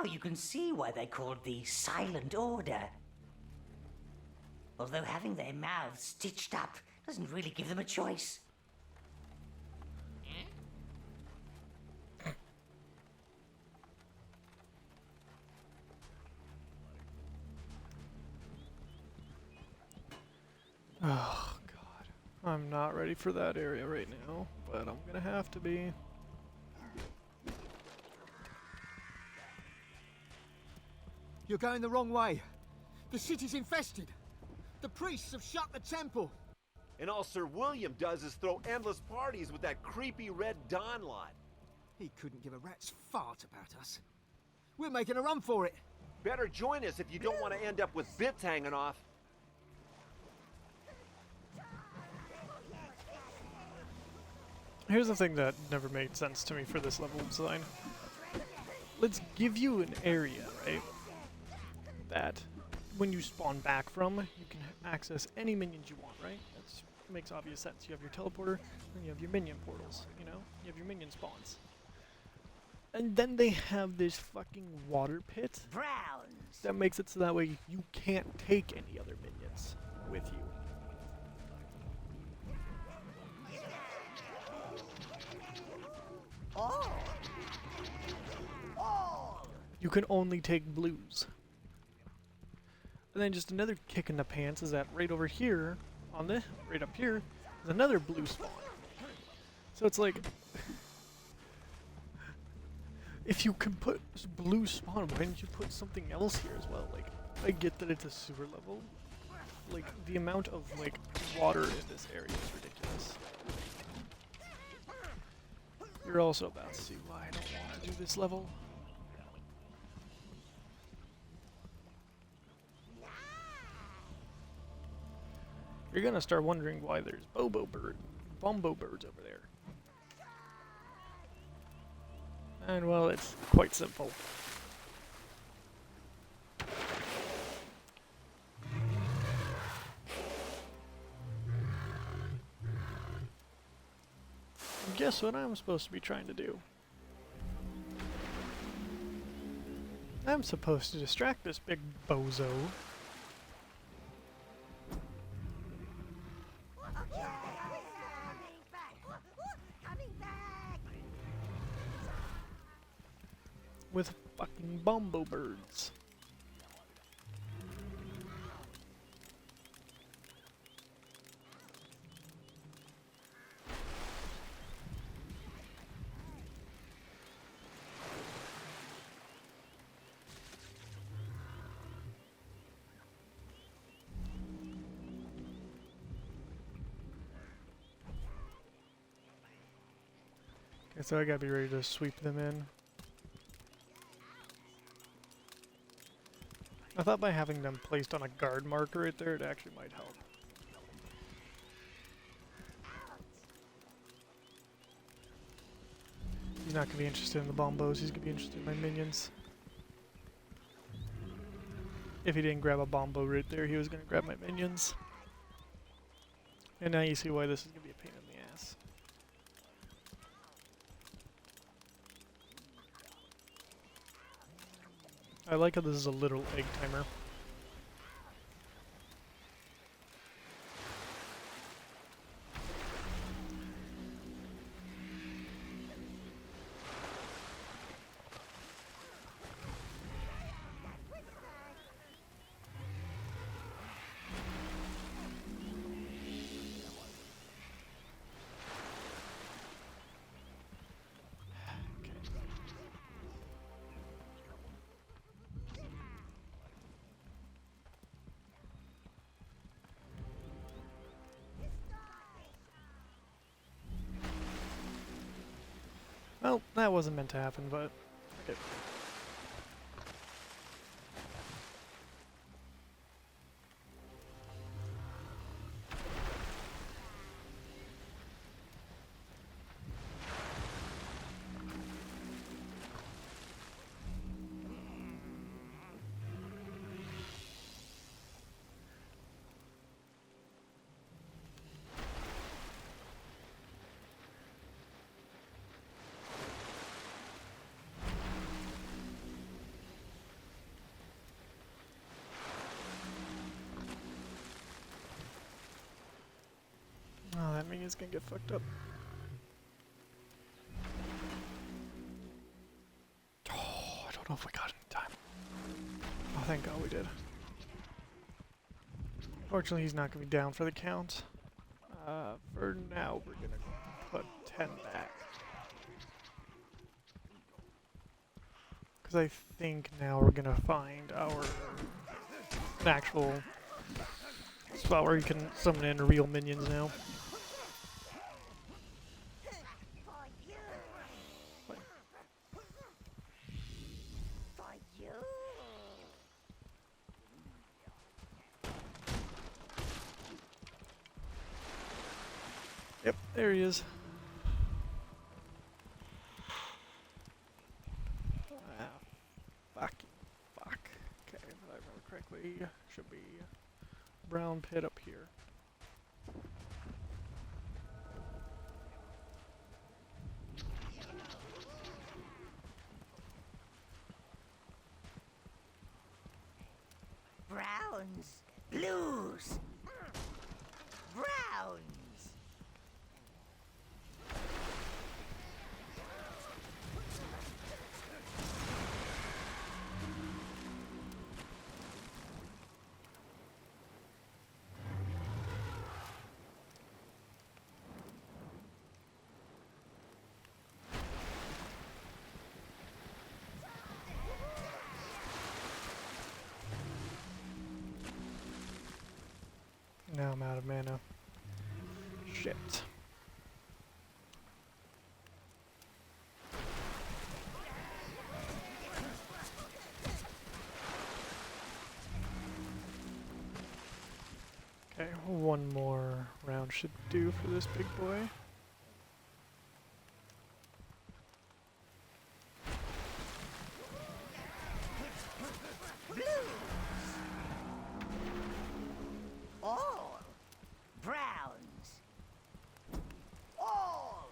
Now you can see why they're called the Silent Order. Although having their mouths stitched up doesn't really give them a choice. Oh, God. I'm not ready for that area right now, but I'm gonna have to be. You're going the wrong way. The city's infested. The priests have shut the temple. And all Sir William does is throw endless parties with that creepy Red Dawn lot. He couldn't give a rat's fart about us. We're making a run for it. Better join us if you don't want to end up with bits hanging off. Here's the thing that never made sense to me for this level design. Let's give you an area, right? That when you spawn back from, you can access any minions you want, right? That makes obvious sense. You have your teleporter, and you have your minion portals, you know? You have your minion spawns. And then they have this fucking water pit Browns! that makes it so that way you can't take any other minions with you. You can only take blues. And then just another kick in the pants is that right over here, right up here, is another blue spawn. So it's like, if you can put blue spawn, why didn't you put something else here as well? Like, I get that it's a sewer level. Like, the amount of, like, water in this area is ridiculous. You're also about to see why I don't want to do this level. You're gonna start wondering why there's bombo birds over there. And well, it's quite simple. Guess what I'm supposed to be trying to do? I'm supposed to distract this big bozo. With fucking bombo birds. Okay, so I gotta be ready to sweep them in. I thought by having them placed on a guard marker right there, it actually might help. He's not gonna be interested in the bombos, he's gonna be interested in my minions. If he didn't grab a bombo right there, he was gonna grab my minions. And now you see why this is gonna be a pain in the ass. I like how this is a literal egg timer. Well, that wasn't meant to happen, but okay. it's gonna get fucked up. Oh, I don't know if we got it in time. Oh, thank God we did. Fortunately, he's not gonna be down for the count. For now, we're gonna put 10 back. Because I think now we're gonna find an actual spot where you can summon in real minions now. Yep, there he is. Fuck. Okay, if I remember correctly, should be brown pit up here. Browns, blues, browns. Now I'm out of mana. Shit. Okay, one more round should do for this big boy. All browns. All.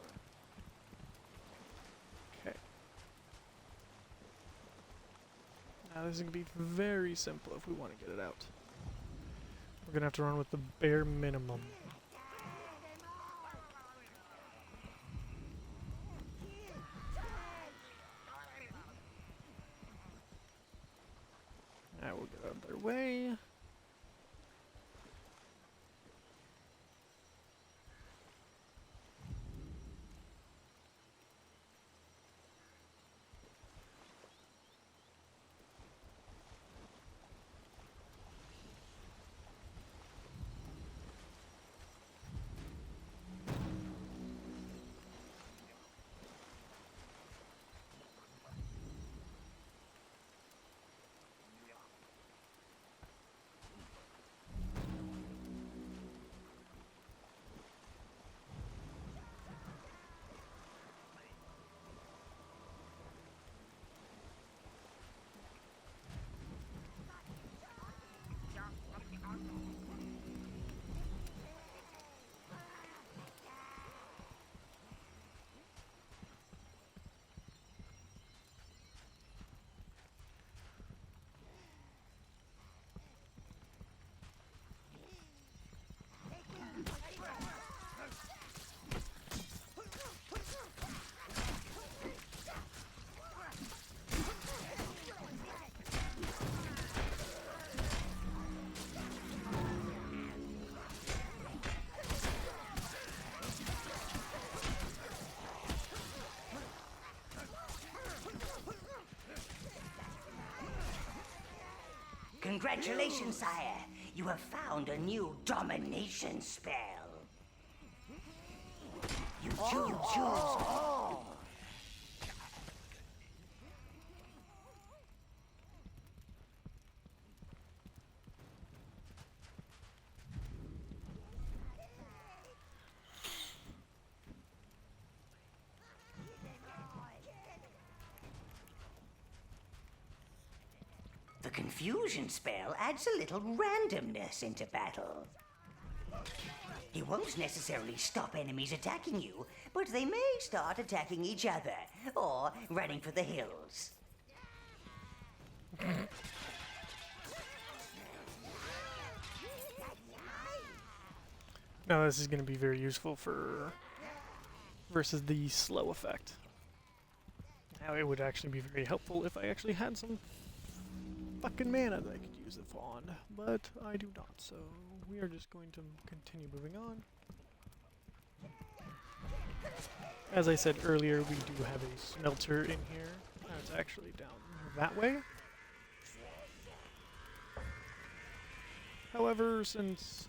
Okay. Now this is going to be very simple if we want to get it out. We're going to have to run with the bare minimum. Now we'll get out of their way. Congratulations, sire. You have found a new domination spell. You choose all. The confusion spell adds a little randomness into battle. He won't necessarily stop enemies attacking you, but they may start attacking each other, or running for the hills. Now this is going to be very useful for versus the slow effect. Now it would actually be very helpful if I actually had some fucking mana that I could use it on, but I do not, so we are just going to continue moving on. As I said earlier, we do have a smelter in here. It's actually down that way. However, since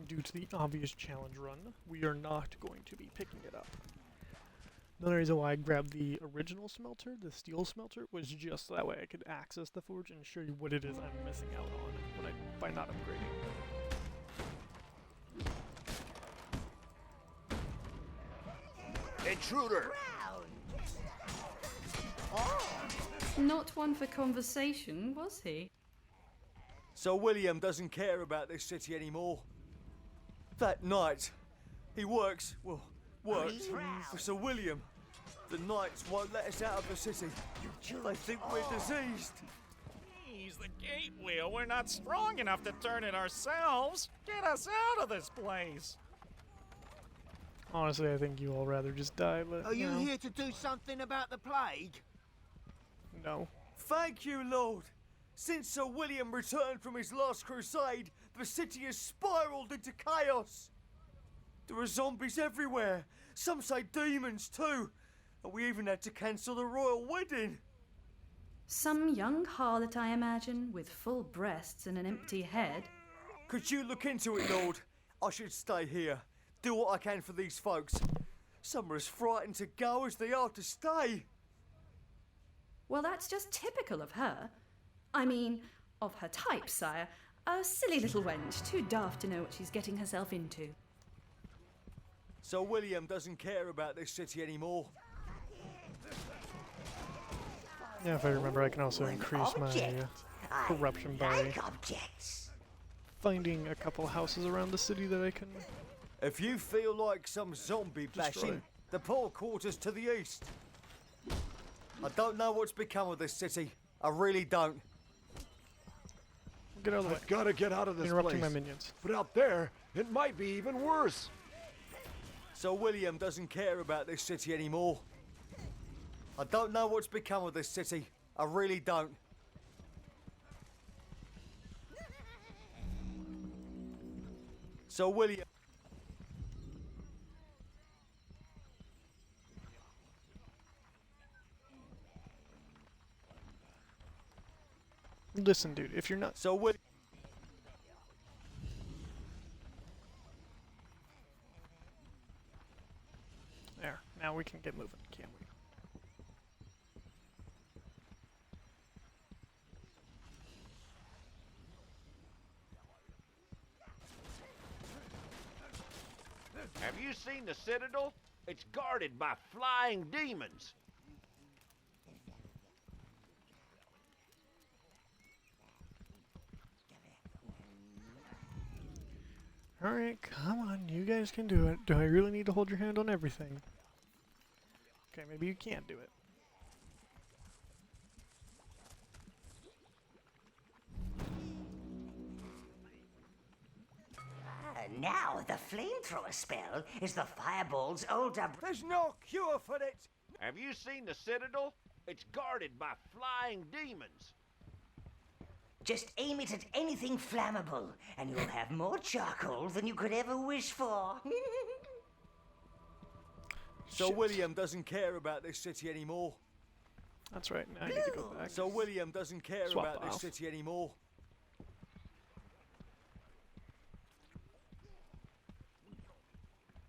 due to the obvious challenge run, we are not going to be picking it up. The reason why I grabbed the original smelter, the steel smelter, was just so that way I could access the forge and show you what it is I'm missing out on by not upgrading. Intruder! Not one for conversation, was he? So William doesn't care about this city anymore. That night, he worked for Sir William. The knights won't let us out of the city. They think we're diseased. He's the gate wheel. We're not strong enough to turn it ourselves. Get us out of this place. Honestly, I think you all rather just die, but Are you know, here to do something about the plague? no. Thank you, Lord. Since Sir William returned from his last crusade, the city has spiraled into chaos. There are zombies everywhere. Some say demons too. And we even had to cancel the royal wedding. Some young harlot, I imagine, with full breasts and an empty head. Could you look into it, Lord? I should stay here. Do what I can for these folks. Some are as frightened to go as they are to stay. Well, that's just typical of her. I mean, of her type, sire. A silly little wench, too daft to know what she's getting herself into. So William doesn't care about this city anymore. Yeah, if I remember, I can also increase my corruption by objects. finding a couple houses around the city that I can. If you feel like some zombie Destroy. bashing, the poor quarters to the east. I don't know what's become of this city. I really don't. Get out of the way. I've got to get out of this Interrupting place. my minions. But out there, it might be even worse. So William doesn't care about this city anymore. I don't know what's become of this city. I really don't. So William... Listen, dude, if you're not. So William... There. Now we can get moving, can't we? Have you seen the Citadel? It's guarded by flying demons. Alright, come on, you guys can do it. Do I really need to hold your hand on everything? Okay, maybe you can't do it. Now the flamethrower spell is the fireball's older There's no cure for it! Have you seen the Citadel? It's guarded by flying demons. Just aim it at anything flammable, and you'll have more charcoal than you could ever wish for. So Shit. William doesn't care about this city anymore. That's right, now I need to go back. So William doesn't care Swap about this off. city anymore.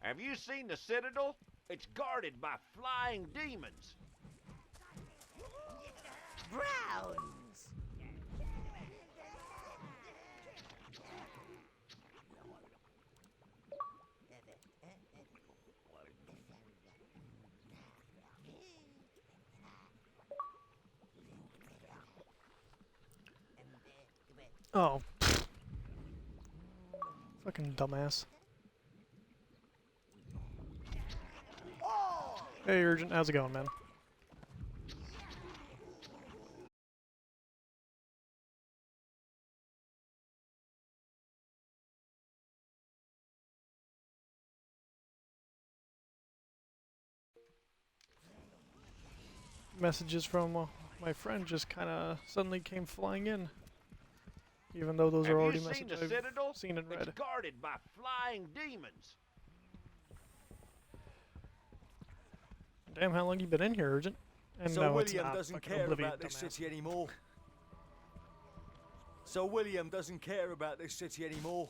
Have you seen the Citadel? It's guarded by flying demons. Browns! Oh. Fucking dumbass. Hey, Urgent, how's it going, man? messages from my friend just kind of suddenly came flying in. Even though those Have are already you seen messages the I've Citadel? seen and read. It's guarded by flying demons. Damn, how long you been in here, Urgent? And So no, it's William not doesn't fucking care Oblivion, about this dumbass. city anymore. So William doesn't care about this city anymore.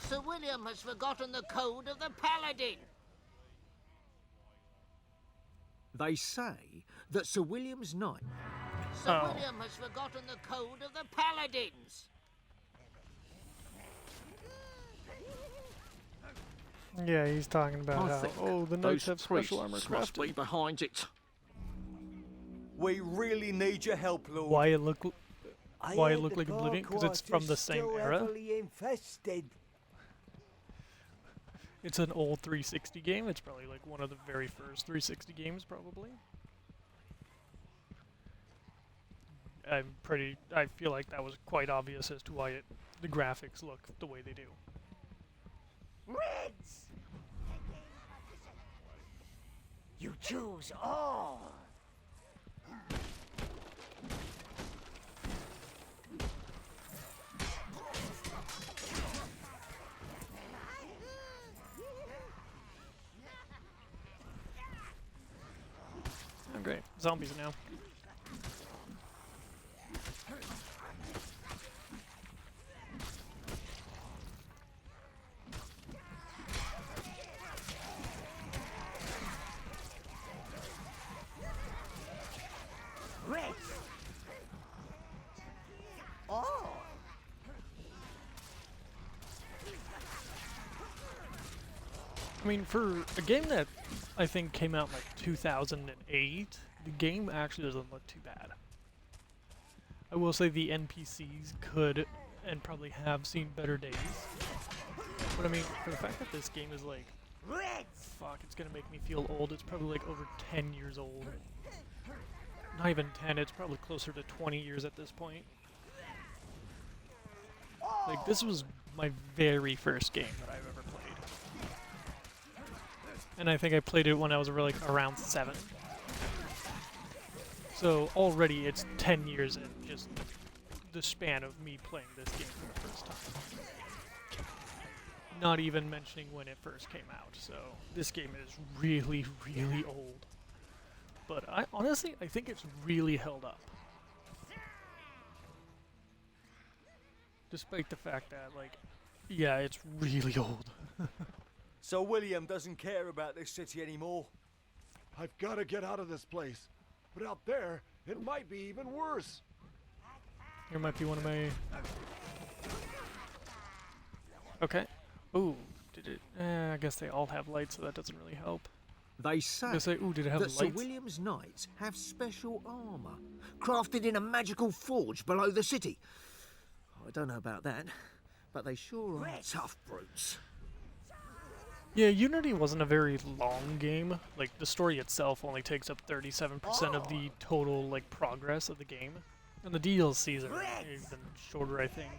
Sir William has forgotten the code of the Paladin. They say that Sir William's knight. Sir Oh. William has forgotten the code of the Paladins. Yeah, he's talking about how, oh, the knights have special armor must be crafted. behind it. We really need your help, Lord. Why it look I why it heard look the like Oblivion? Because it's Far from the Quarter's same still era. heavily infested. It's an old 360 game. It's probably like one of the very first 360 games, probably. I feel like that was quite obvious as to why the graphics look the way they do. Reds! You choose all. Oh, great. Zombies now. Reds! Oh! I mean, for a game that I think came out in like 2008, the game actually doesn't look too bad. I will say the NPCs could and probably have seen better days. But I mean, for the fact that this game is like, Reds! fuck, it's gonna make me feel old. It's probably like over 10 years old. Not even 10, it's probably closer to 20 years at this point. Like, this was my very first game that I've ever played. And I think I played it when I was like around 7. So already it's 10 years in just the span of me playing this game for the first time. Not even mentioning when it first came out, so this game is really, really old. But I honestly think it's really held up. Despite the fact that, like, yeah, it's really old. So William doesn't care about this city anymore. I've got to get out of this place. But out there, it might be even worse. Here might be one of my... Okay. Ooh, did it... I guess they all have lights, so that doesn't really help. They say I say, ooh, did it have that Sir lights? William's knights have special armour, crafted in a magical forge below the city. I don't know about that, but they sure are tough brutes. Yeah, Unity wasn't a very long game. Like, the story itself only takes up 37% of the total, like, progress of the game. And the DLCs are even shorter, I think.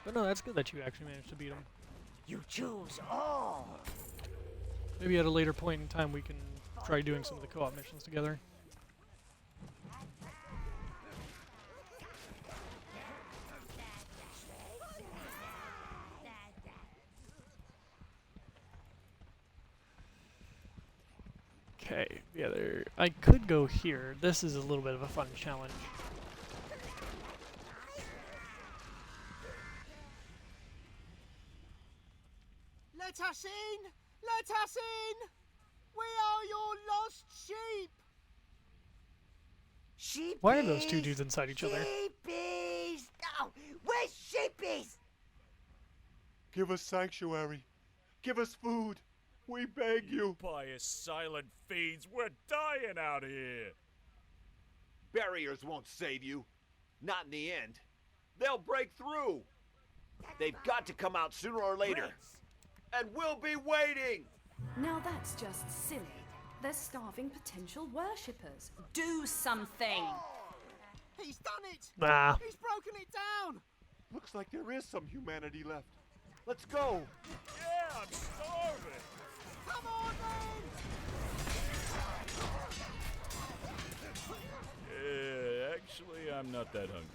But no, that's good that you actually managed to beat them. You choose all. Maybe at a later point in time we can try doing some of the co-op missions together. Okay, yeah, I could go here. This is a little bit of a fun challenge. Let us in! Let us in! We are your lost sheep! Sheepies! Why are those two dudes inside each other? Sheepies! No! Where's sheepies? Give us sanctuary. Give us food. We beg you. Pious silent fiends, we're dying out here. Barriers won't save you. Not in the end. They'll break through. They've got to come out sooner or later. And we'll be waiting! Now that's just silly. They're starving potential worshippers. Do something! He's done it! Ah. He's broken it down! Looks like there is some humanity left. Let's go. Yeah, I'm starving. Come on, then! Actually, I'm not that hungry.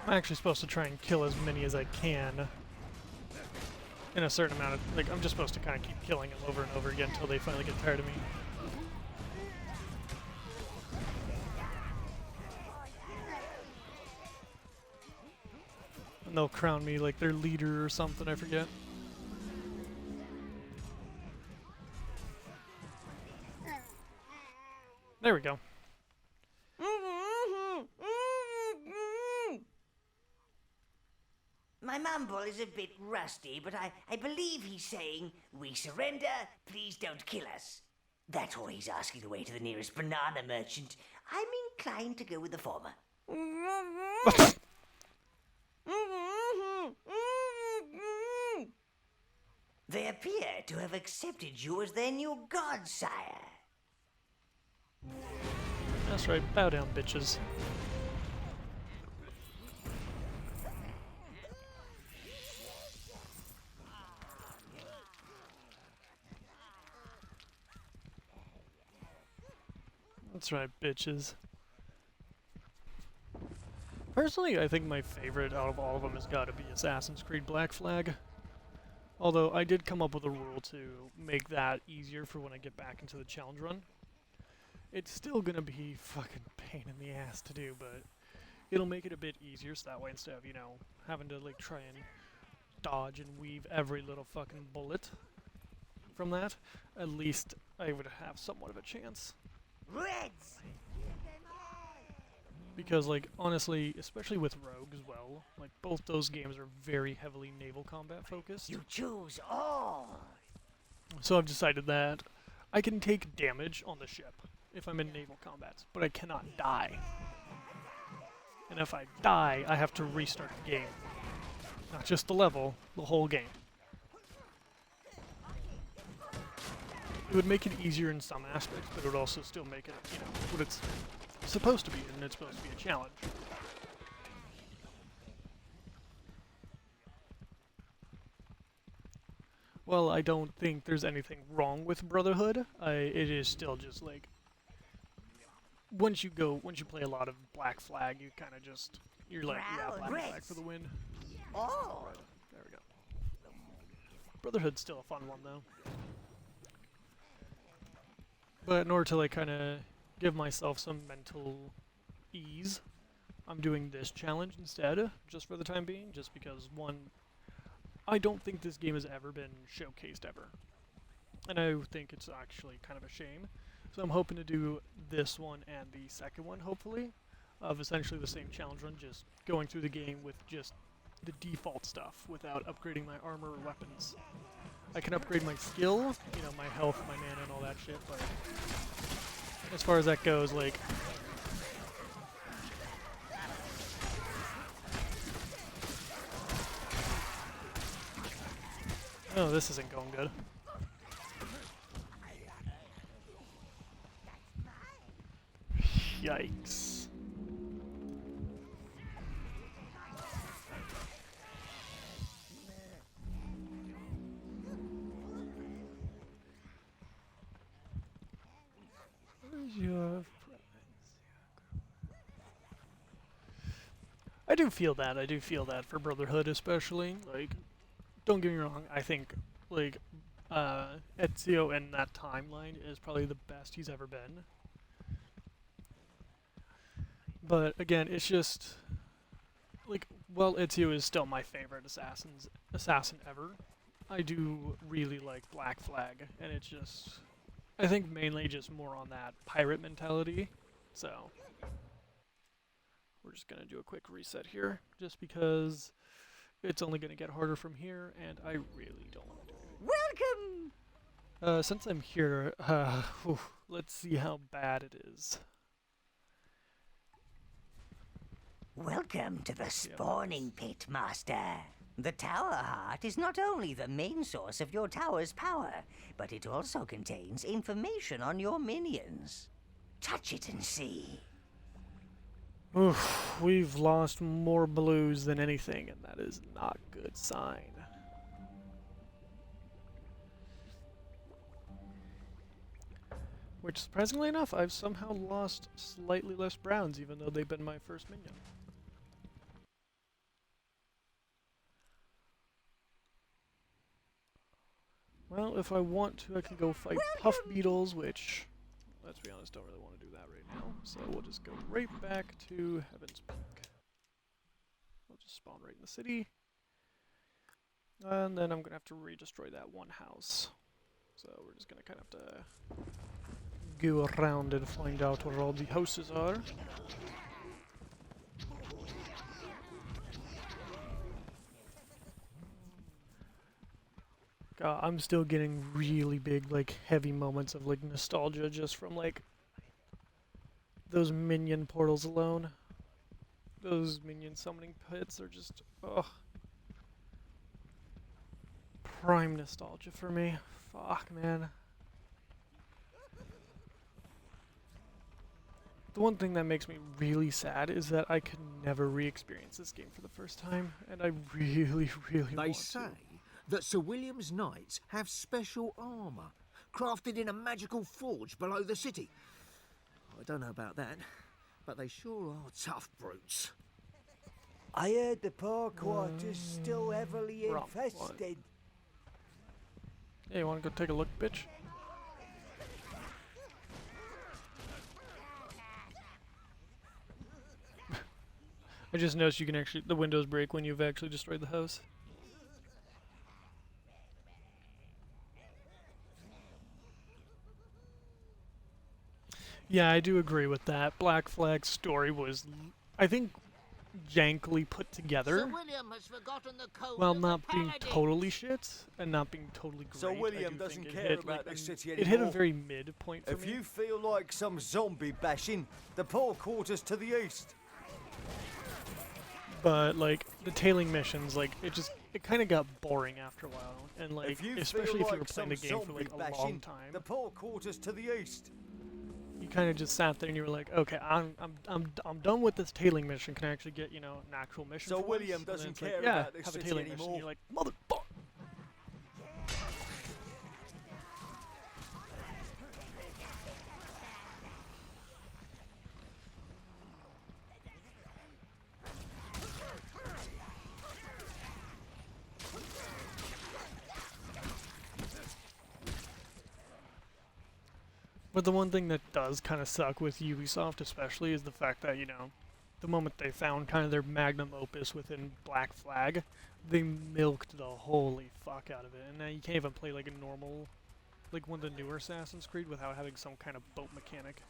I'm actually supposed to try and kill as many as I can in a certain amount of, like, I'm just supposed to kind of keep killing them over and over again until they finally get tired of me. And they'll crown me like their leader or something, I forget. There we go. My mumble is a bit rusty, but I believe he's saying, "We surrender, please don't kill us." That's why he's asking the way to the nearest banana merchant. I'm inclined to go with the former. They appear to have accepted you as their new god, sire. That's right, bow down, bitches. That's right, bitches. Personally, I think my favorite out of all of them has got to be Assassin's Creed Black Flag. Although I did come up with a rule to make that easier for when I get back into the challenge run. It's still gonna be fucking pain in the ass to do, but it'll make it a bit easier so that way instead of, you know, having to like try and dodge and weave every little fucking bullet from that, at least I would have somewhat of a chance. Reds! Because, like, honestly, especially with Rogue as well, like, both those games are very heavily naval combat focused. You choose all. So I've decided that I can take damage on the ship if I'm in naval combat, but I cannot die. And if I die, I have to restart the game. Not just the level, the whole game. It would make it easier in some aspects, but it would also still make it, you know, what it's supposed to be, and it's supposed to be a challenge. Well, I don't think there's anything wrong with Brotherhood. It is still just like, once you play a lot of Black Flag, you kind of just, you're like, yeah, Black Flag for the win. Oh. There we go. Brotherhood's still a fun one, though. But in order to, like, kind of give myself some mental ease, I'm doing this challenge instead, just for the time being, just because, one, I don't think this game has ever been showcased ever. And I think it's actually kind of a shame. So I'm hoping to do this one and the second one, hopefully, of essentially the same challenge run, just going through the game with just the default stuff without upgrading my armor or weapons. I can upgrade my skill, you know, my health, my mana, and all that shit, but as far as that goes, like, oh, this isn't going good. Yikes. I do feel that. I do feel that for Brotherhood, especially. Like, don't get me wrong. I think, like, Ezio in that timeline is probably the best he's ever been. But again, it's just like, well, Ezio is still my favorite assassin ever. I do really like Black Flag, and it's just, I think mainly just more on that pirate mentality. So we're just gonna do a quick reset here, just because it's only gonna get harder from here, and I really don't want to do it. Welcome! Since I'm here, let's see how bad it is. Welcome to the spawning pit, Master. The Tower Heart is not only the main source of your tower's power, but it also contains information on your minions. Touch it and see. Oof, we've lost more blues than anything, and that is not a good sign. Which, surprisingly enough, I've somehow lost slightly less browns, even though they've been my first minion. Well, if I want to, I can go fight puff beetles, which, let's be honest, don't really want to do that right now. So we'll just go right back to Heaven's Peak. We'll just spawn right in the city. And then I'm going to have to re-destroy that one house. So we're just going to kind of have to go around and find out where all the houses are. God, I'm still getting really big, like, heavy moments of, like, nostalgia just from, like, those minion portals alone. Those minion summoning pits are just, ugh. Prime nostalgia for me. Fuck, man. The one thing that makes me really sad is that I could never re-experience this game for the first time, and I really, really They want say to. that Sir William's knights have special armour, crafted in a magical forge below the city. I don't know about that, but they sure are tough brutes. I heard the poor quarter's still heavily wrong one. infested. Hey, you wanna go take a look, bitch? I just noticed you can actually, the windows break when you've actually destroyed the house. Yeah, I do agree with that. Black Flag's story was, I think, jankily put together. Sir William has forgotten the code While of not the being paladins. totally shit and not being totally great. So I William do doesn't think it care hit, about like, this city It hit a anymore. very mid point for If me. you feel like some zombie bashing, the poor quarter's to the east. But like the tailing missions, like it kind of got boring after a while, and like If you especially feel if you were like playing the some game for zombie like a bashing, long time, the poor quarter's to the east. you kind of just sat there and you were like, okay, I'm done with this tailing mission. Can I actually get, you know, an actual mission? So for William once? And then doesn't it's like, care yeah, about this have a city tailing mission. anymore. You're like, motherfucker. But the one thing that does kind of suck with Ubisoft especially is the fact that, you know, the moment they found kind of their magnum opus within Black Flag, they milked the holy fuck out of it. And now you can't even play like a normal, like one of the newer Assassin's Creed without having some kind of boat mechanic.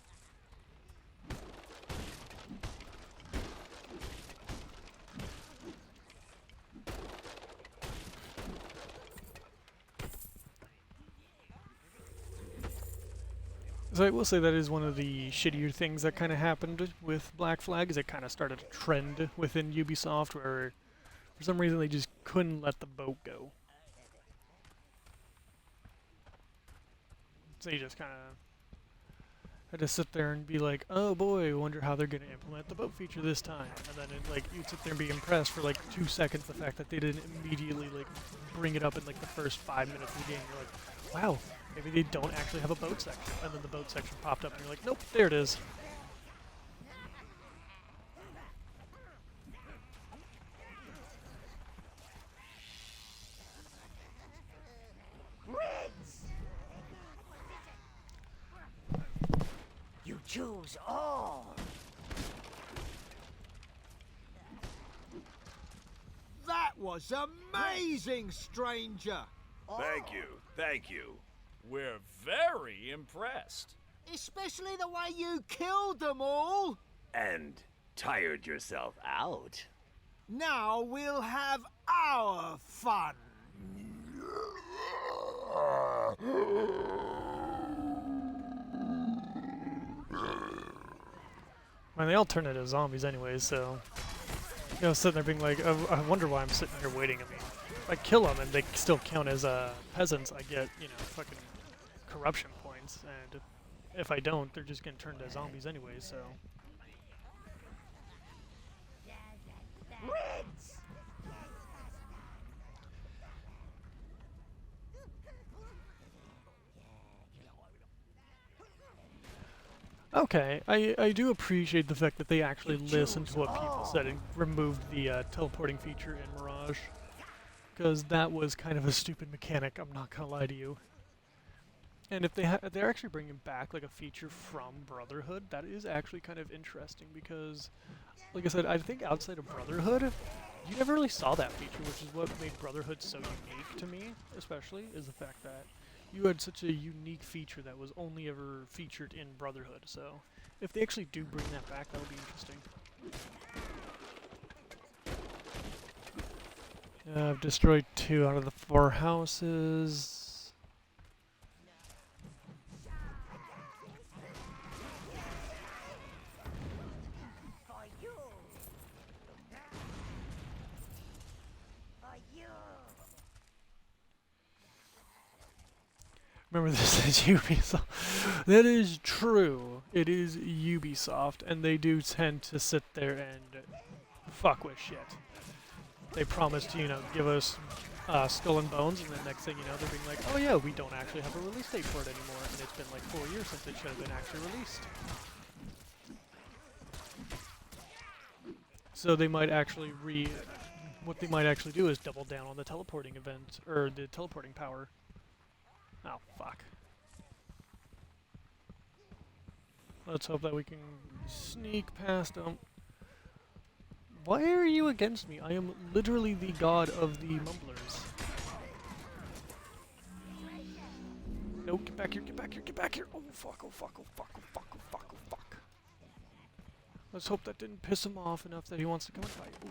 So I will say that is one of the shittier things that kind of happened with Black Flag, is it kind of started a trend within Ubisoft where for some reason they just couldn't let the boat go. So you just kind of had to sit there and be like, oh boy, I wonder how they're going to implement the boat feature this time. And then it, like you'd sit there and be impressed for like 2 seconds the fact that they didn't immediately like bring it up in like the first 5 minutes of the game. You're like, wow. Maybe they don't actually have a boat section. And then the boat section popped up and you're like, nope, there it is. You choose all. That was amazing, stranger! Thank you, thank you. We're very impressed. Especially the way you killed them all! And tired yourself out. Now we'll have our fun! Man, they all turn into zombies anyways, so... You know, sitting there being like, I wonder why I'm sitting here waiting. I mean, if I kill them and they still count as peasants, I get, you know, fucking corruption points. And if I don't, they're just getting turned into zombies anyways, so... Okay, I do appreciate the fact that they actually listened to what people said and removed the teleporting feature in Mirage. Because that was kind of a stupid mechanic, I'm not gonna lie to you. And if they're actually bringing back like a feature from Brotherhood, that is actually kind of interesting because, like I said, I think outside of Brotherhood, you never really saw that feature, which is what made Brotherhood so unique to me, especially, is the fact that you had such a unique feature that was only ever featured in Brotherhood. So, if they actually do bring that back, that'll be interesting. I've destroyed 2 out of the 4 houses. Remember, this is Ubisoft. That is true. It is Ubisoft, and they do tend to sit there and fuck with shit. They promised to, you know, give us Skull and Bones, and the next thing you know, they're being like, oh yeah, we don't actually have a release date for it anymore, and it's been like 4 years since it should have been actually released. So they might actually what they might actually do is double down on the teleporting event, or the teleporting power. Oh, fuck. Let's hope that we can sneak past them. Why are you against me? I am literally the god of the mumblers. No, get back here, get back here, get back here! Oh fuck, oh fuck, oh fuck, oh fuck, oh fuck, oh fuck. Let's hope that didn't piss him off enough that he wants to come and fight. Ooh.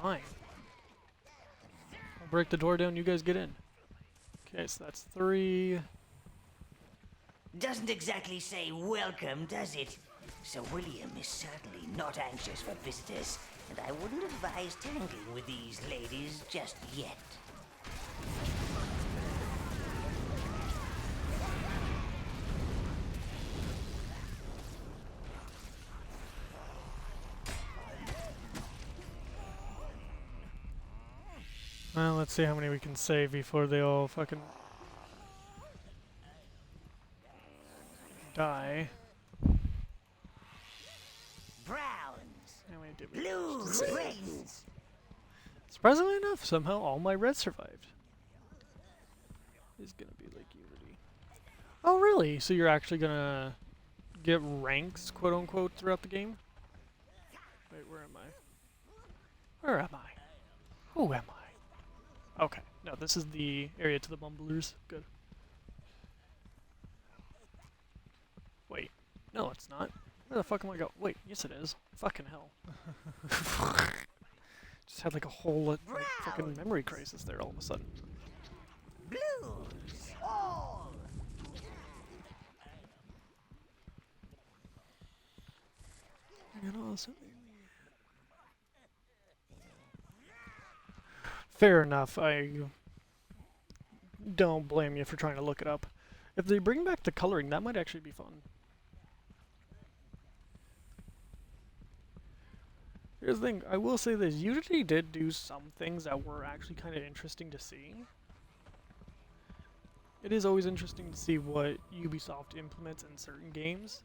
Fine. I'll break the door down, you guys get in. Okay, so that's 3. Doesn't exactly say welcome, does it? Sir William is certainly not anxious for visitors, and I wouldn't advise tangling with these ladies just yet. Well, let's see how many we can save before they all fucking die. Browns, How many did we blues, reds. Surprisingly enough, somehow all my reds survived. It's gonna be like Unity. Oh really? So you're actually gonna get ranks, quote unquote, throughout the game? Wait, where am I? Where am I? Who am I? Okay, no, this is the area to the mumblers. Good. Wait, no it's not. Where the fuck am I going? Wait, yes it is. Fucking hell. Just had like a whole like, fucking memory crisis there all of a sudden. Blues, all. And also, fair enough. I don't blame you for trying to look it up. If they bring back the coloring, that might actually be fun. Here's the thing, I will say this, Unity did do some things that were actually kind of interesting to see. It is always interesting to see what Ubisoft implements in certain games.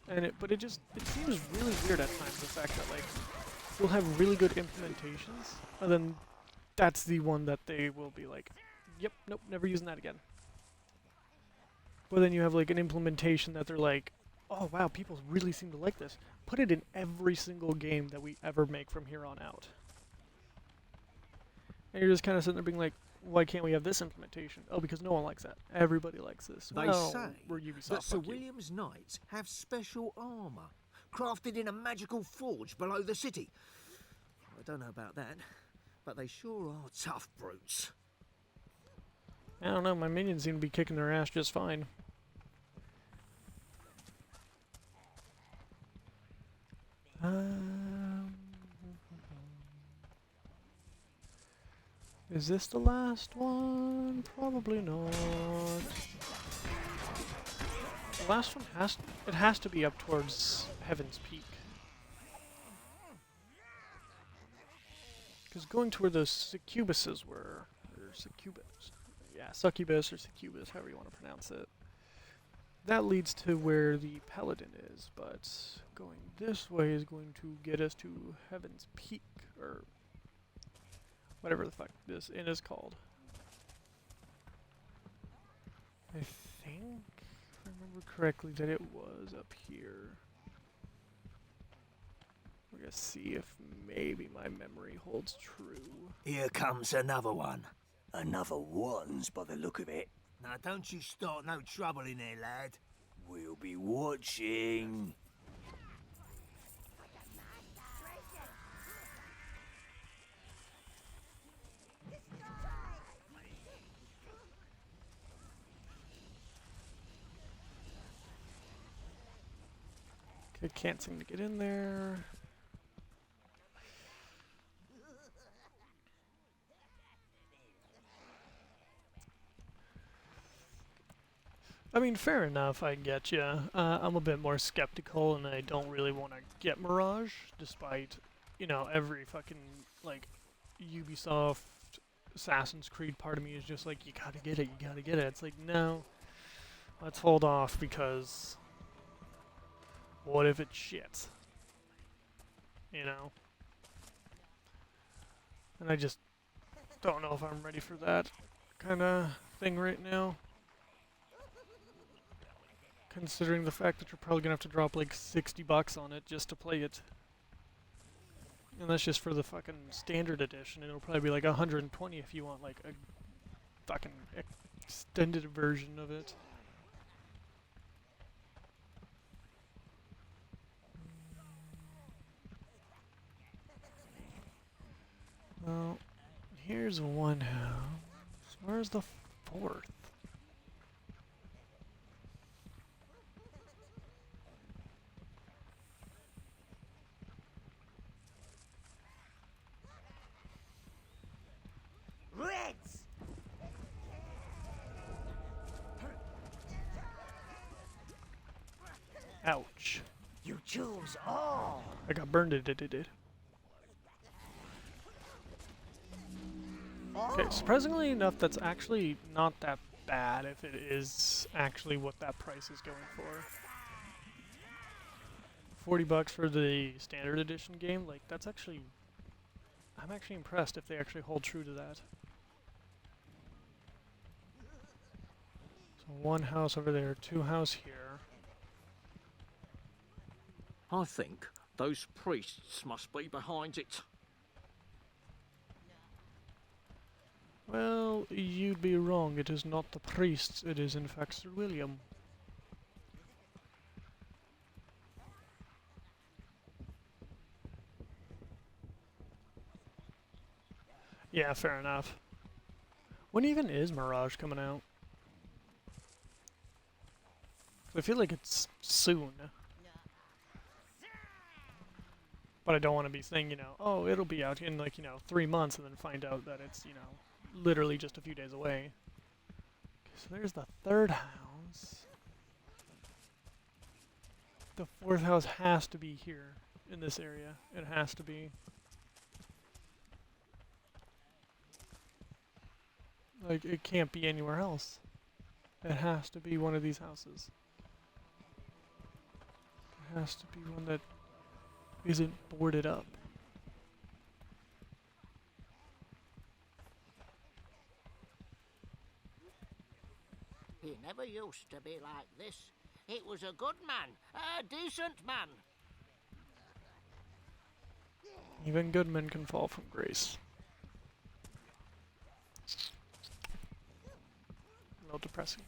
But it seems really weird at times, the fact that like you'll have really good implementations, and then that's the one that they will be like, yep, nope, never using that again. But then you have like an implementation that they're like, oh wow, people really seem to like this. Put it in every single game that we ever make from here on out. And you're just kind of sitting there being like, why can't we have this implementation? Oh, because no one likes that. Everybody likes this. They well, say we're Ubisoft, that Sir fuck you. William's knights have special armour, crafted in a magical forge below the city. I don't know about that, but they sure are tough brutes. I don't know, my minions seem to be kicking their ass just fine. Is this the last one? Probably not. The last one has to be up towards Heaven's Peak. Because going to where those succubuses were, or succubus, yeah, succubus or succubus, however you want to pronounce it. That leads to where the paladin is, but going this way is going to get us to Heaven's Peak, or whatever the fuck this inn is called. I think, if I remember correctly, that it was up here. We're gonna see if maybe my memory holds true. Here comes another one. Another ones by the look of it. Now don't you start no trouble in there, lad. We'll be watching. Okay, can't seem to get in there. I mean, fair enough, I get ya. I'm a bit more skeptical, and I don't really want to get Mirage, despite, you know, every fucking, like, Ubisoft, Assassin's Creed part of me is just like, you gotta get it, you gotta get it. It's like, no, let's hold off, because what if it's shit? You know? And I just don't know if I'm ready for that kind of thing right now. Considering the fact that you're probably gonna have to drop like $60 on it just to play it. And that's just for the fucking standard edition. It'll probably be like 120 if you want like a fucking extended version of it. Well, here's one house. Where's the fourth? Reds! Ouch. You choose all. I got burned. It. Okay, surprisingly enough, that's actually not that bad if it is actually what that price is going for. $40 for the standard edition game, like that's actually, I'm actually impressed if they actually hold true to that. So one house over there, two house here. I think those priests must be behind it. Well, you'd be wrong. It is not the priests. It is in fact Sir William. Yeah, fair enough. When even is Mirage coming out? I feel like it's soon. But I don't want to be saying, you know, oh, it'll be out in like, 3 months and then find out that it's, literally just a few days away. Okay, so there's the third house. The fourth house has to be here in this area. It has to be. Like, it can't be anywhere else. It has to be one of these houses. It has to be one that isn't boarded up. He never used to be like this. It was a good man, a decent man. Even good men can fall from grace. A little depressing.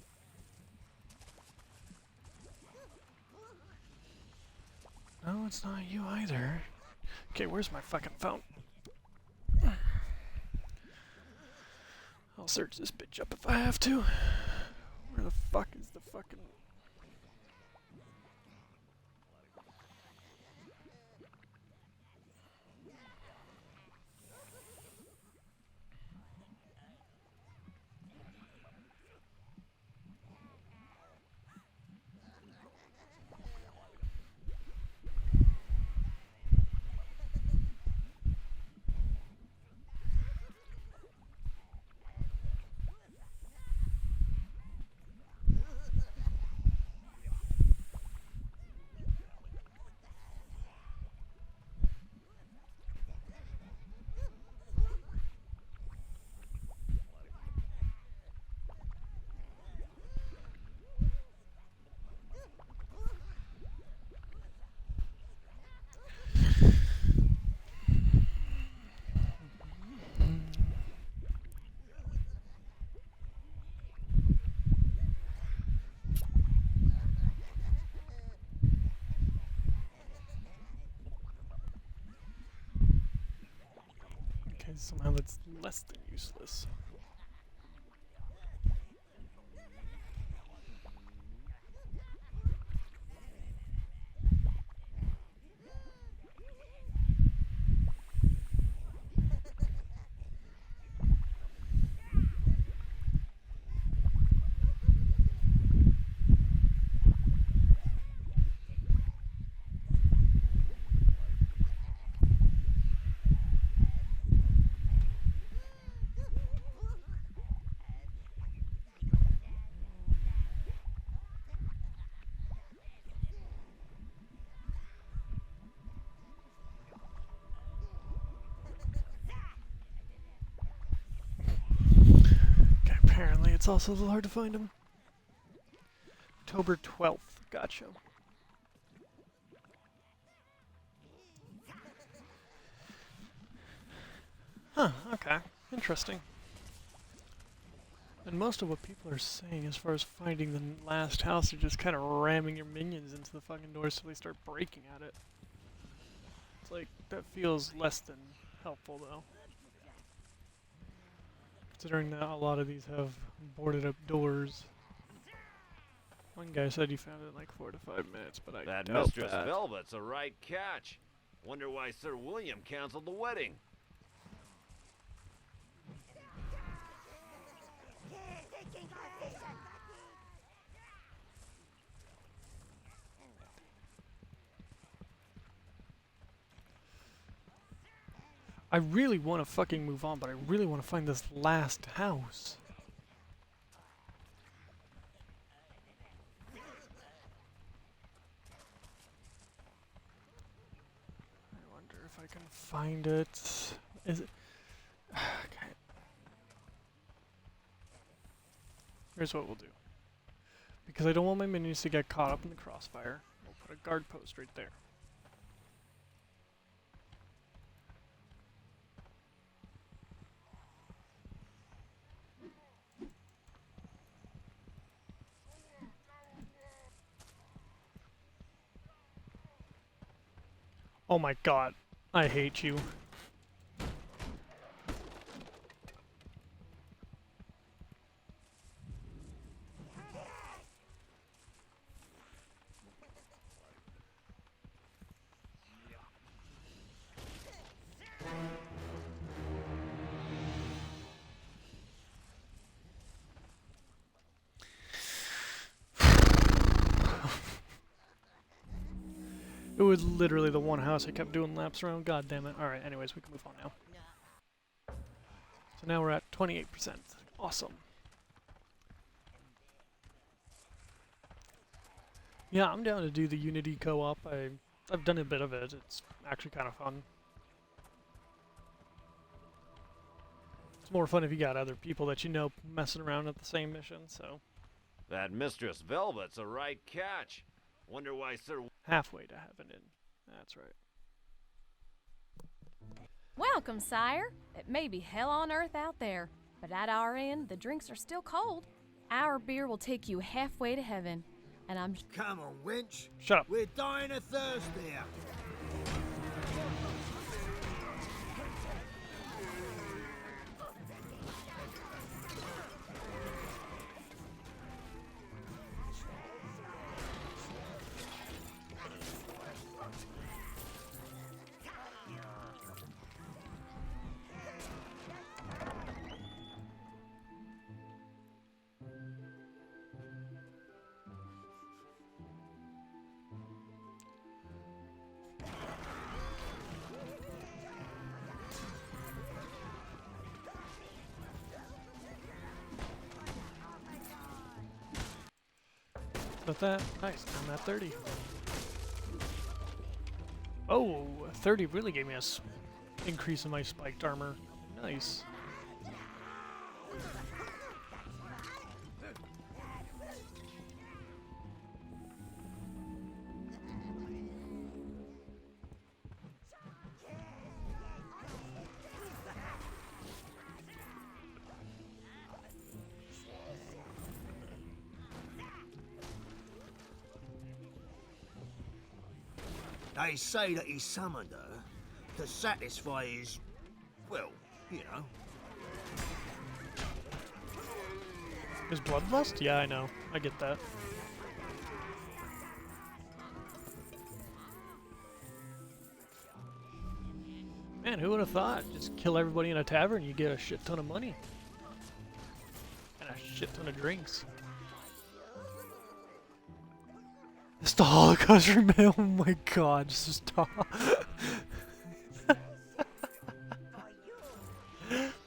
No, it's not you either. Okay, where's my fucking phone? I'll search this bitch up if I have to. Where the fuck is the fucking... Somehow that's less than useless. Okay, apparently it's also a little hard to find them. October 12th. Gotcha. Huh, okay. Interesting. And most of what people are saying as far as finding the last house are just kind of ramming your minions into the fucking doors so they start breaking at it. It's like, that feels less than helpful though. Considering that a lot of these have boarded up doors. One guy said he found it in like 4 to 5 minutes, but I That doubt Mistress that. Velvet's a right catch. Wonder why Sir William canceled the wedding. I really want to fucking move on, but I really want to find this last house. I wonder if I can find it. Is it? Okay. Here's what we'll do. Because I don't want my minions to get caught up in the crossfire, we'll put a guard post right there. Oh my god, I hate you. It was literally the one house I kept doing laps around. God damn it. Alright, anyways, we can move on now. So now we're at 28%. Awesome. Yeah, I'm down to do the Unity co-op. I've done a bit of it. It's actually kind of fun. It's more fun if you got other people that you know messing around at the same mission, so. That Mistress Velvet's a right catch. Wonder why Sir... Halfway to heaven in. That's right. Welcome, sire. It may be hell on earth out there, but at our end, the drinks are still cold. Our beer will take you halfway to heaven, and I'm... Come on, wench. Shut up. We're dying of thirst here. With that, nice. I'm at 30. Oh, 30 really gave me a increase in my spiked armor. Nice. They say that he summoned her to satisfy his, well, you know. Is bloodlust? Yeah, I know. I get that. Man, who would have thought? Just kill everybody in a tavern, you get a shit ton of money. And a shit ton of drinks. It's the Holocaust remain. Oh my god, stop.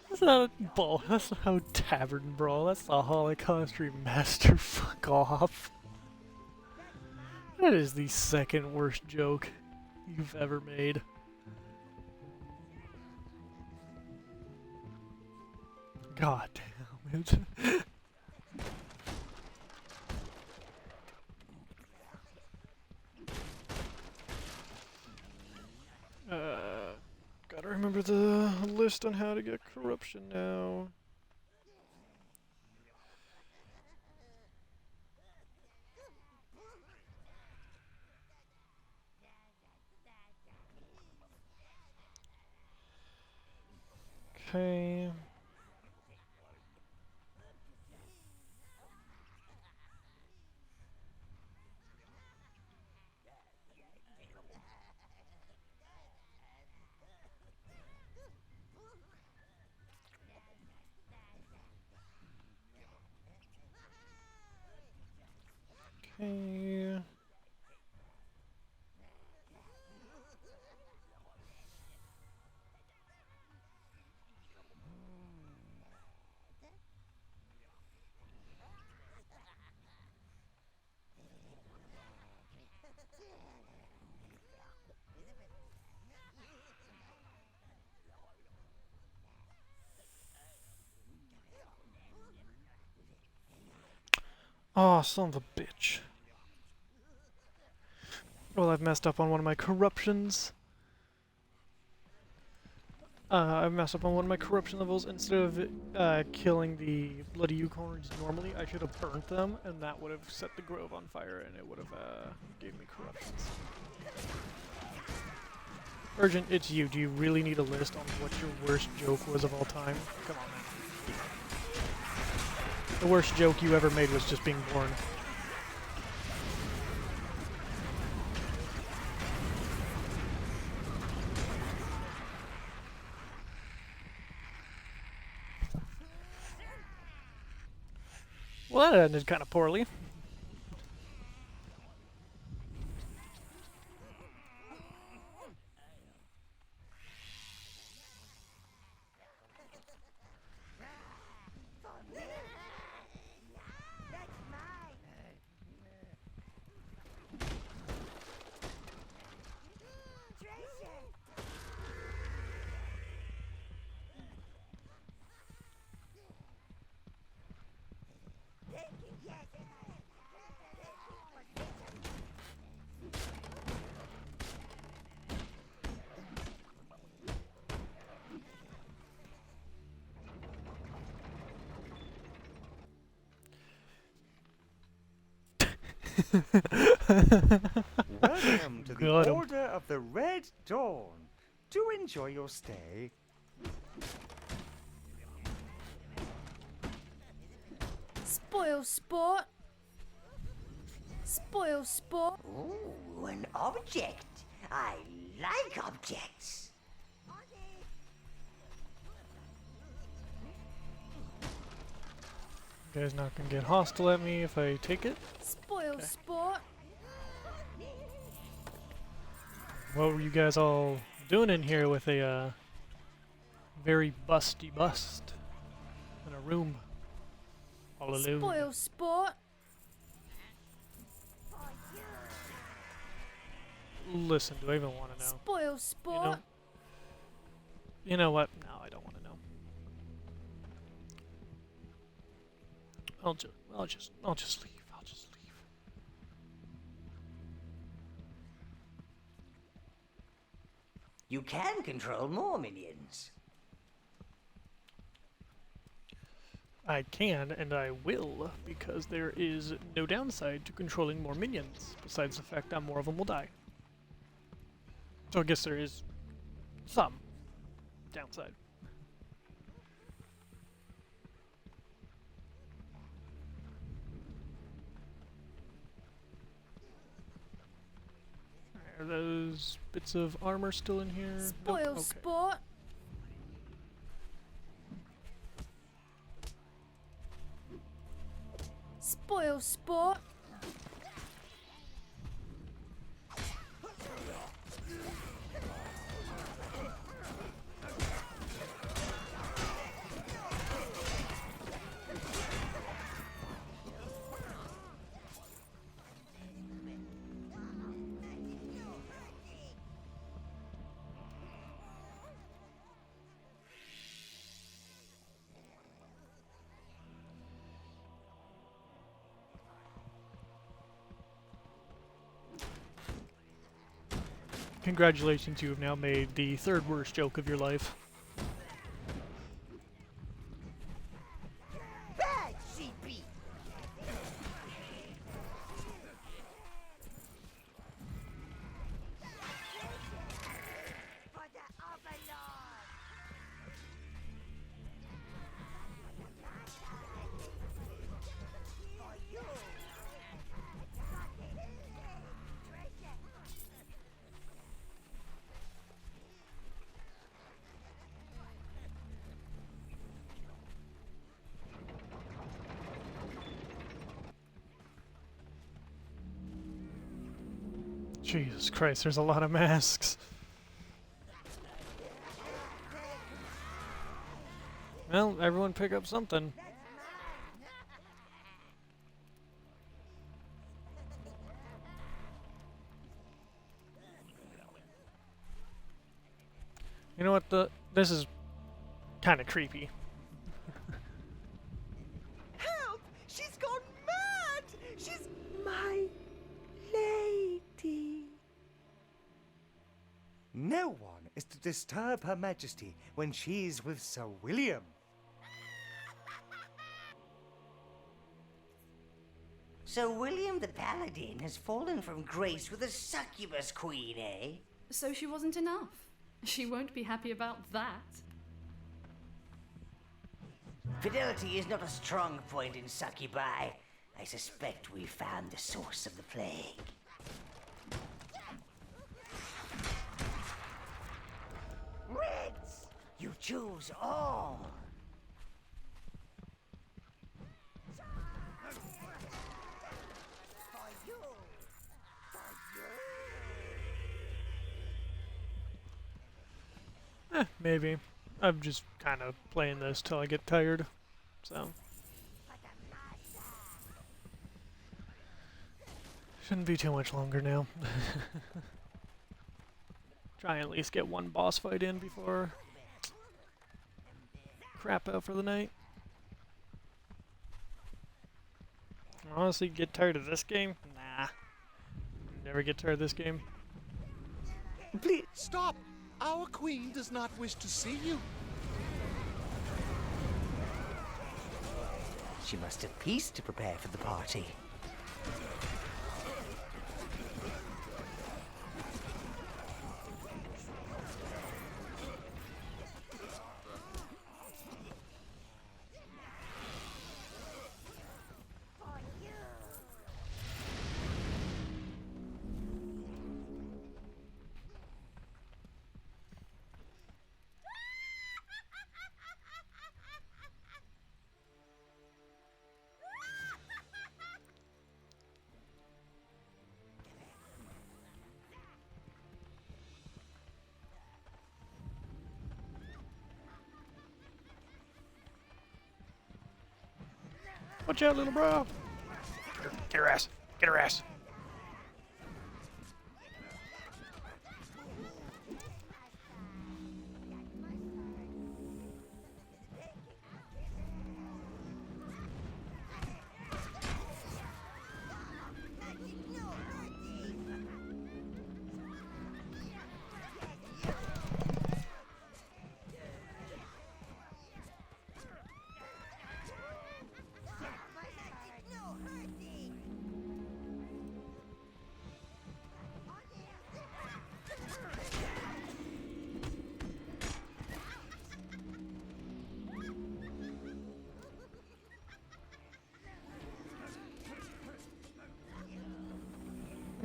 That's not a ball. That's not how tavern brawl. That's the Holocaust remaster. Fuck off. That is the second worst joke you've ever made. God damn it. Gotta remember the list on how to get corruption now. Okay. Okay. Oh, son of a bitch. Well, I've messed up on one of my corruptions. I've messed up on one of my corruption levels. Instead of killing the bloody unicorns normally, I should have burnt them, and that would have set the grove on fire, and it would have gave me corruptions. Urgent, it's you. Do you really need a list on what your worst joke was of all time? Come on, man. The worst joke you ever made was just being born. Well, that ended kind of poorly. Welcome to the Got 'em. Order of the Red Dawn. Do enjoy your stay. Spoil sport. Spoil sport. Ooh, an object. I like objects. You guys not gonna get hostile at me if I take it? Spoil sport. What were you guys all doing in here with a very busty bust in a room all alone? Spoil sport. Listen, do I even want to know? Spoil sport. You know what? No, I don't want to know. I'll just leave. I'll just leave. You can control more minions. I can, and I will, because there is no downside to controlling more minions, besides the fact that more of them will die. So I guess there is some downside. Are those bits of armor still in here? Spoil Nope, okay. sport. Spoil sport. Congratulations, you have now made the third worst joke of your life. Bad CP! For the Overlord! For you! Jesus Christ, there's a lot of masks. Well, everyone pick up something. You know what, this is kind of creepy. Help! She's gone mad! She's my lady. No one is to disturb Her Majesty when she's with Sir William. So William the Paladin has fallen from grace with a succubus queen, eh? So she wasn't enough. She won't be happy about that. Fidelity is not a strong point in succubi. I suspect we found the source of the plague. Reds! You choose all! For you! Maybe. I'm just kind of playing this till I get tired, so. Shouldn't be too much longer now. Try and at least get one boss fight in before crap out for the night. Honestly, get tired of this game? Nah. Never get tired of this game. Please stop! Our queen does not wish to see you. She must have peace to prepare for the party. Watch out, little bro! Get her ass! Get her ass!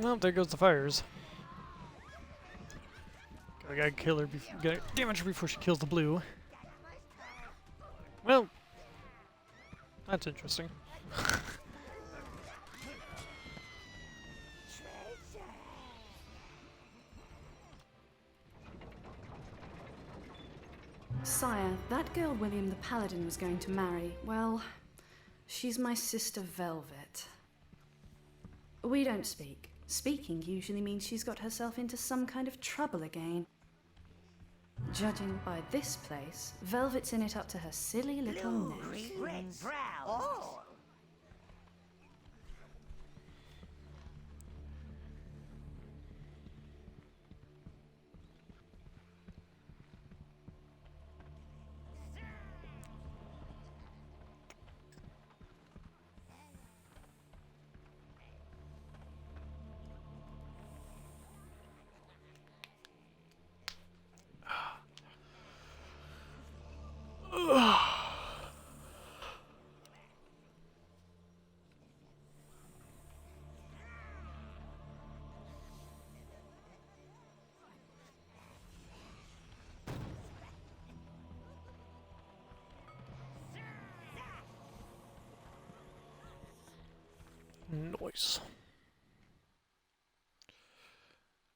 Well, there goes the fires. I gotta kill her, gotta damage her before she kills the blue. Well, that's interesting. Sire, that girl William the Paladin was going to marry, well, she's my sister Velvet. We don't speak. Speaking usually means she's got herself into some kind of trouble again. Judging by this place, Velvet's in it up to her silly little Blue, neck. green, red, brown. All. Nice.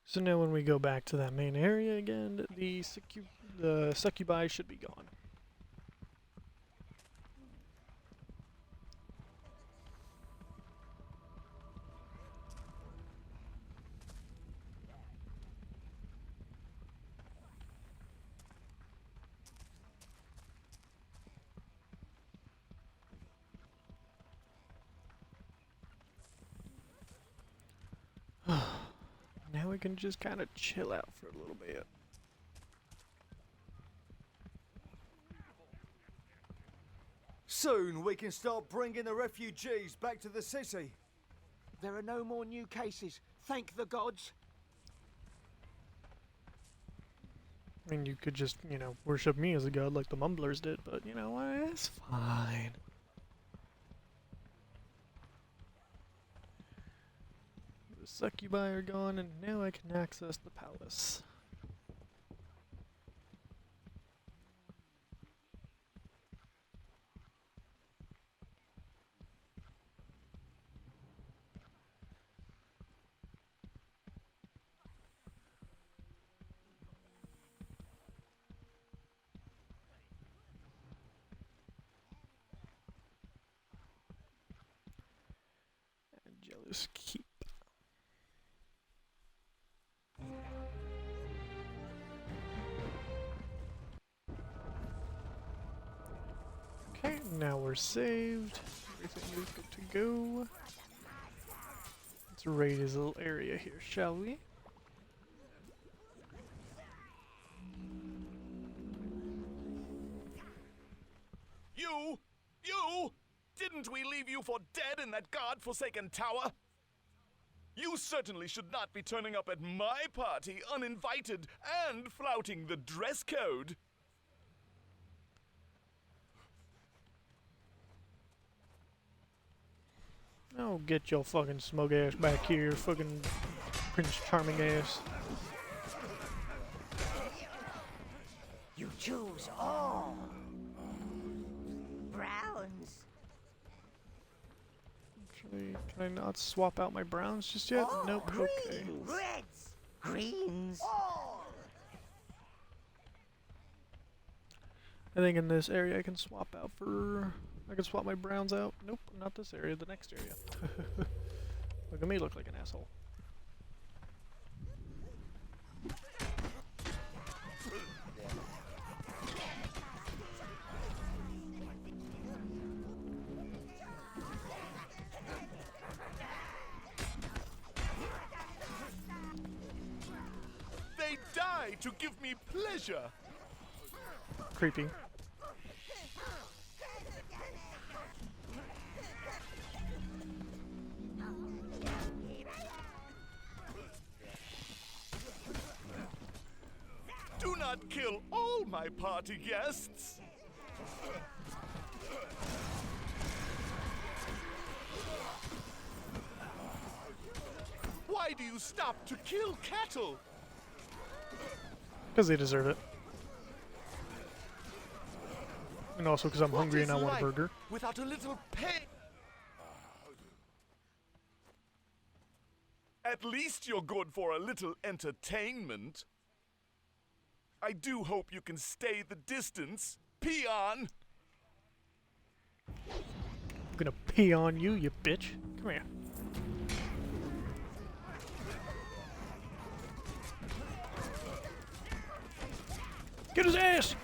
So now when we go back to that main area again, the succubi should be gone. Now we can just kind of chill out for a little bit. Soon we can start bringing the refugees back to the city. There are no more new cases. Thank the gods. I mean, you could just, you know, worship me as a god like the Mumblers did, but you know what? It's fine. The succubi are gone, and now I can access the palace. Angelus Keep. Okay, now we're saved. Everything is good to go. Let's raid his little area here, shall we? You! Didn't we leave you for dead in that god-forsaken tower? You certainly should not be turning up at my party uninvited and flouting the dress code. Oh, get your fucking smug ass back here, fucking Prince Charming ass. You choose all. Browns. Actually, can I not swap out my browns just yet? All. Nope, Green, okay. reds, greens. All. I think in this area I can swap out for... I can swap my browns out. Nope, not this area, the next area. Look at me look like an asshole. They die to give me pleasure. Creepy. Do not kill all my party guests. Why do you stop to kill cattle? Because they deserve it. And also because I'm hungry and I want a burger. Without a little pain. At least you're good for a little entertainment. I do hope you can stay the distance, peon. I'm gonna pee on you, you bitch. Come here. Get his ass!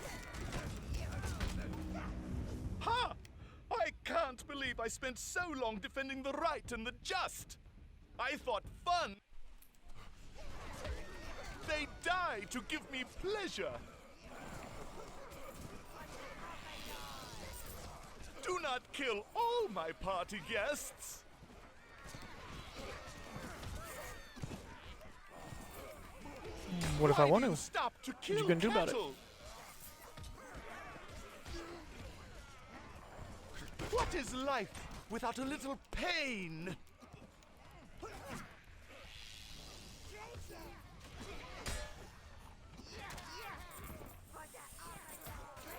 Ha! I can't believe I spent so long defending the right and the just. I thought fun. They die to give me pleasure. Do not kill all my party guests. What if I want to? Stop to kill What you gonna do about it? What is life without a little pain?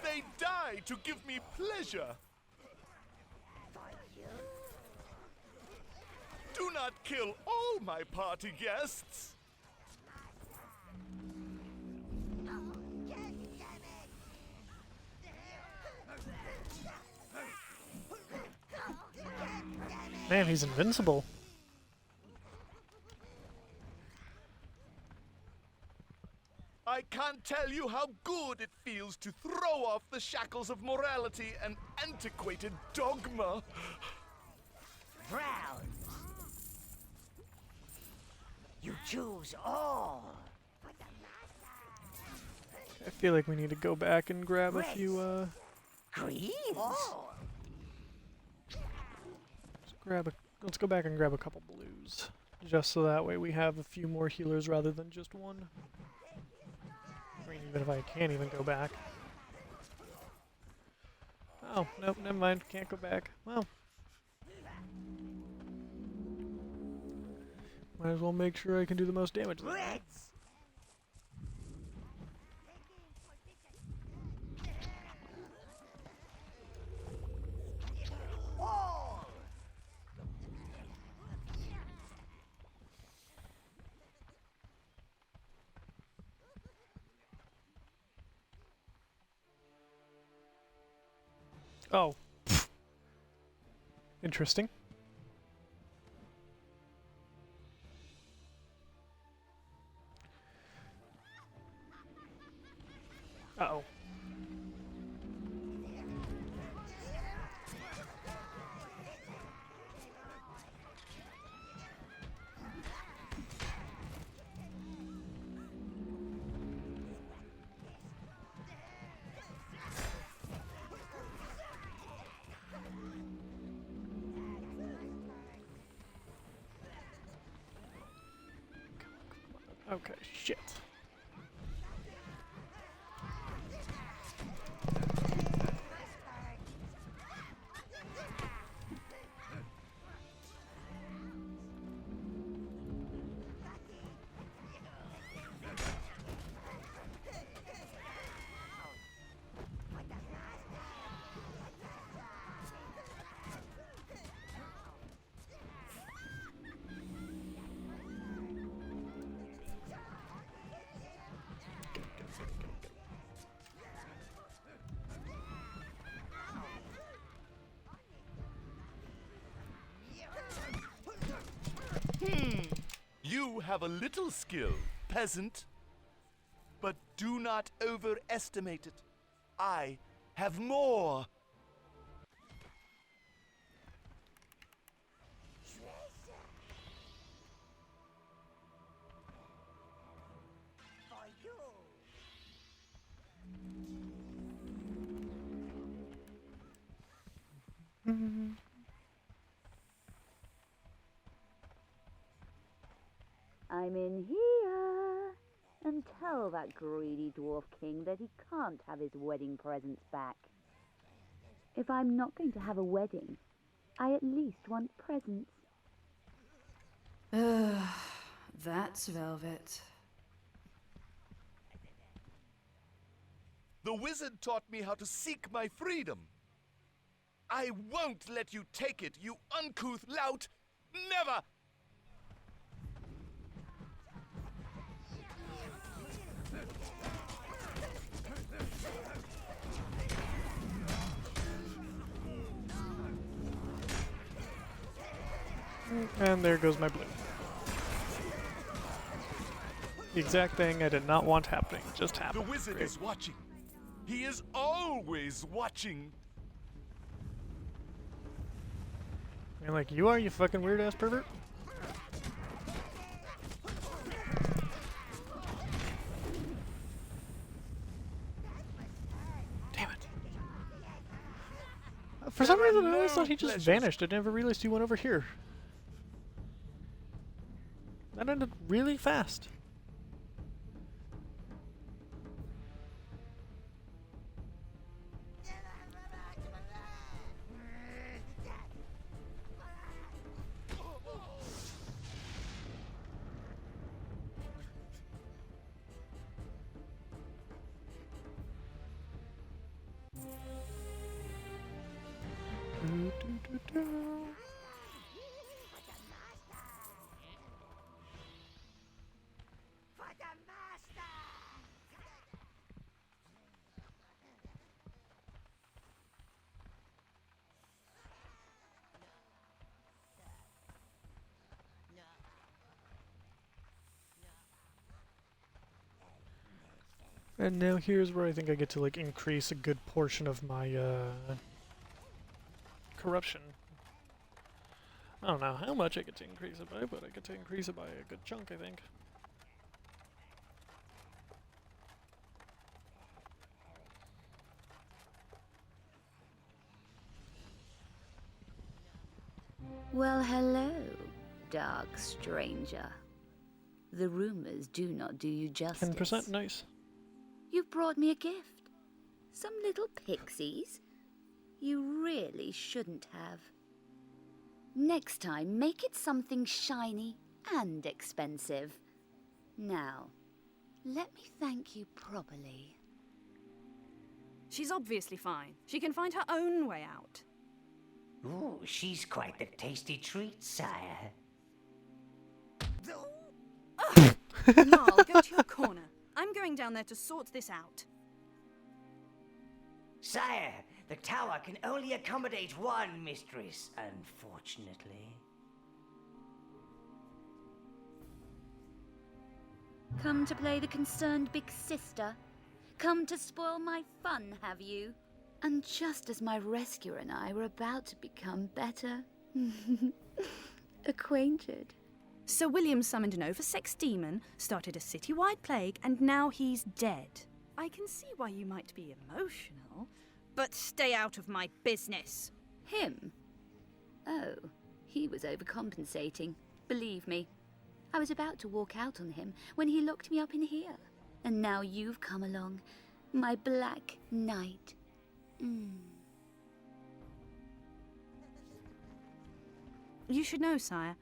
They die to give me pleasure. Do not kill all my party guests. Man, he's invincible. I can't tell you how good it feels to throw off the shackles of morality and antiquated dogma. Brown. You choose all. I feel like we need to go back and grab a few, Greens. Let's go back and grab a couple blues. Just so that way we have a few more healers rather than just one. I mean, even if I can't even go back. Oh, nope, never mind. Can't go back. Well. Might as well make sure I can do the most damage. Reds. Oh. Interesting. Uh-oh. Okay, shit. You have a little skill, peasant. But do not overestimate it. I have more. I'm in here. And tell that greedy dwarf king that he can't have his wedding presents back. If I'm not going to have a wedding, I at least want presents. That's Velvet. The wizard taught me how to seek my freedom. I won't let you take it, you uncouth lout! Never! And there goes my blue. The exact thing I did not want happening just happened. The wizard Great. is watching. He is always watching. And like, you are, you fucking weird ass pervert? Damn it. For some reason, I always thought he just vanished. I never realized he went over here. That ended really fast. And now here's where I think I get to like increase a good portion of my corruption. I don't know how much I get to increase it by, but I get to increase it by a good chunk, I think. Well, hello, dark stranger. The rumors do not do you justice. 10%, nice. You've brought me a gift. Some little pixies. You really shouldn't have. Next time, make it something shiny and expensive. Now, let me thank you properly. She's obviously fine. She can find her own way out. Ooh, she's quite the tasty treat, sire. Marl, go to your corner. I'm going down there to sort this out. Sire, the tower can only accommodate one mistress, unfortunately. Come to play the concerned big sister? Come to spoil my fun, have you? And just as my rescuer and I were about to become better acquainted. Sir William summoned an oversex demon, started a citywide plague, and now he's dead. I can see why you might be emotional, but stay out of my business. Him? Oh, he was overcompensating. Believe me. I was about to walk out on him when he locked me up in here. And now you've come along, my Black Knight. You should know, sire,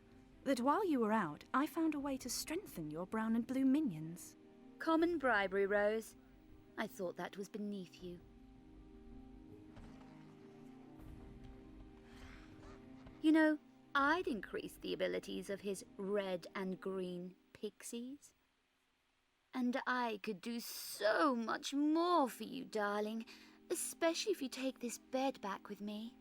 that while you were out, I found a way to strengthen your brown and blue minions. Common bribery, Rose. I thought that was beneath you. You know, I'd increase the abilities of his red and green pixies. And I could do so much more for you, darling, especially if you take this bed back with me.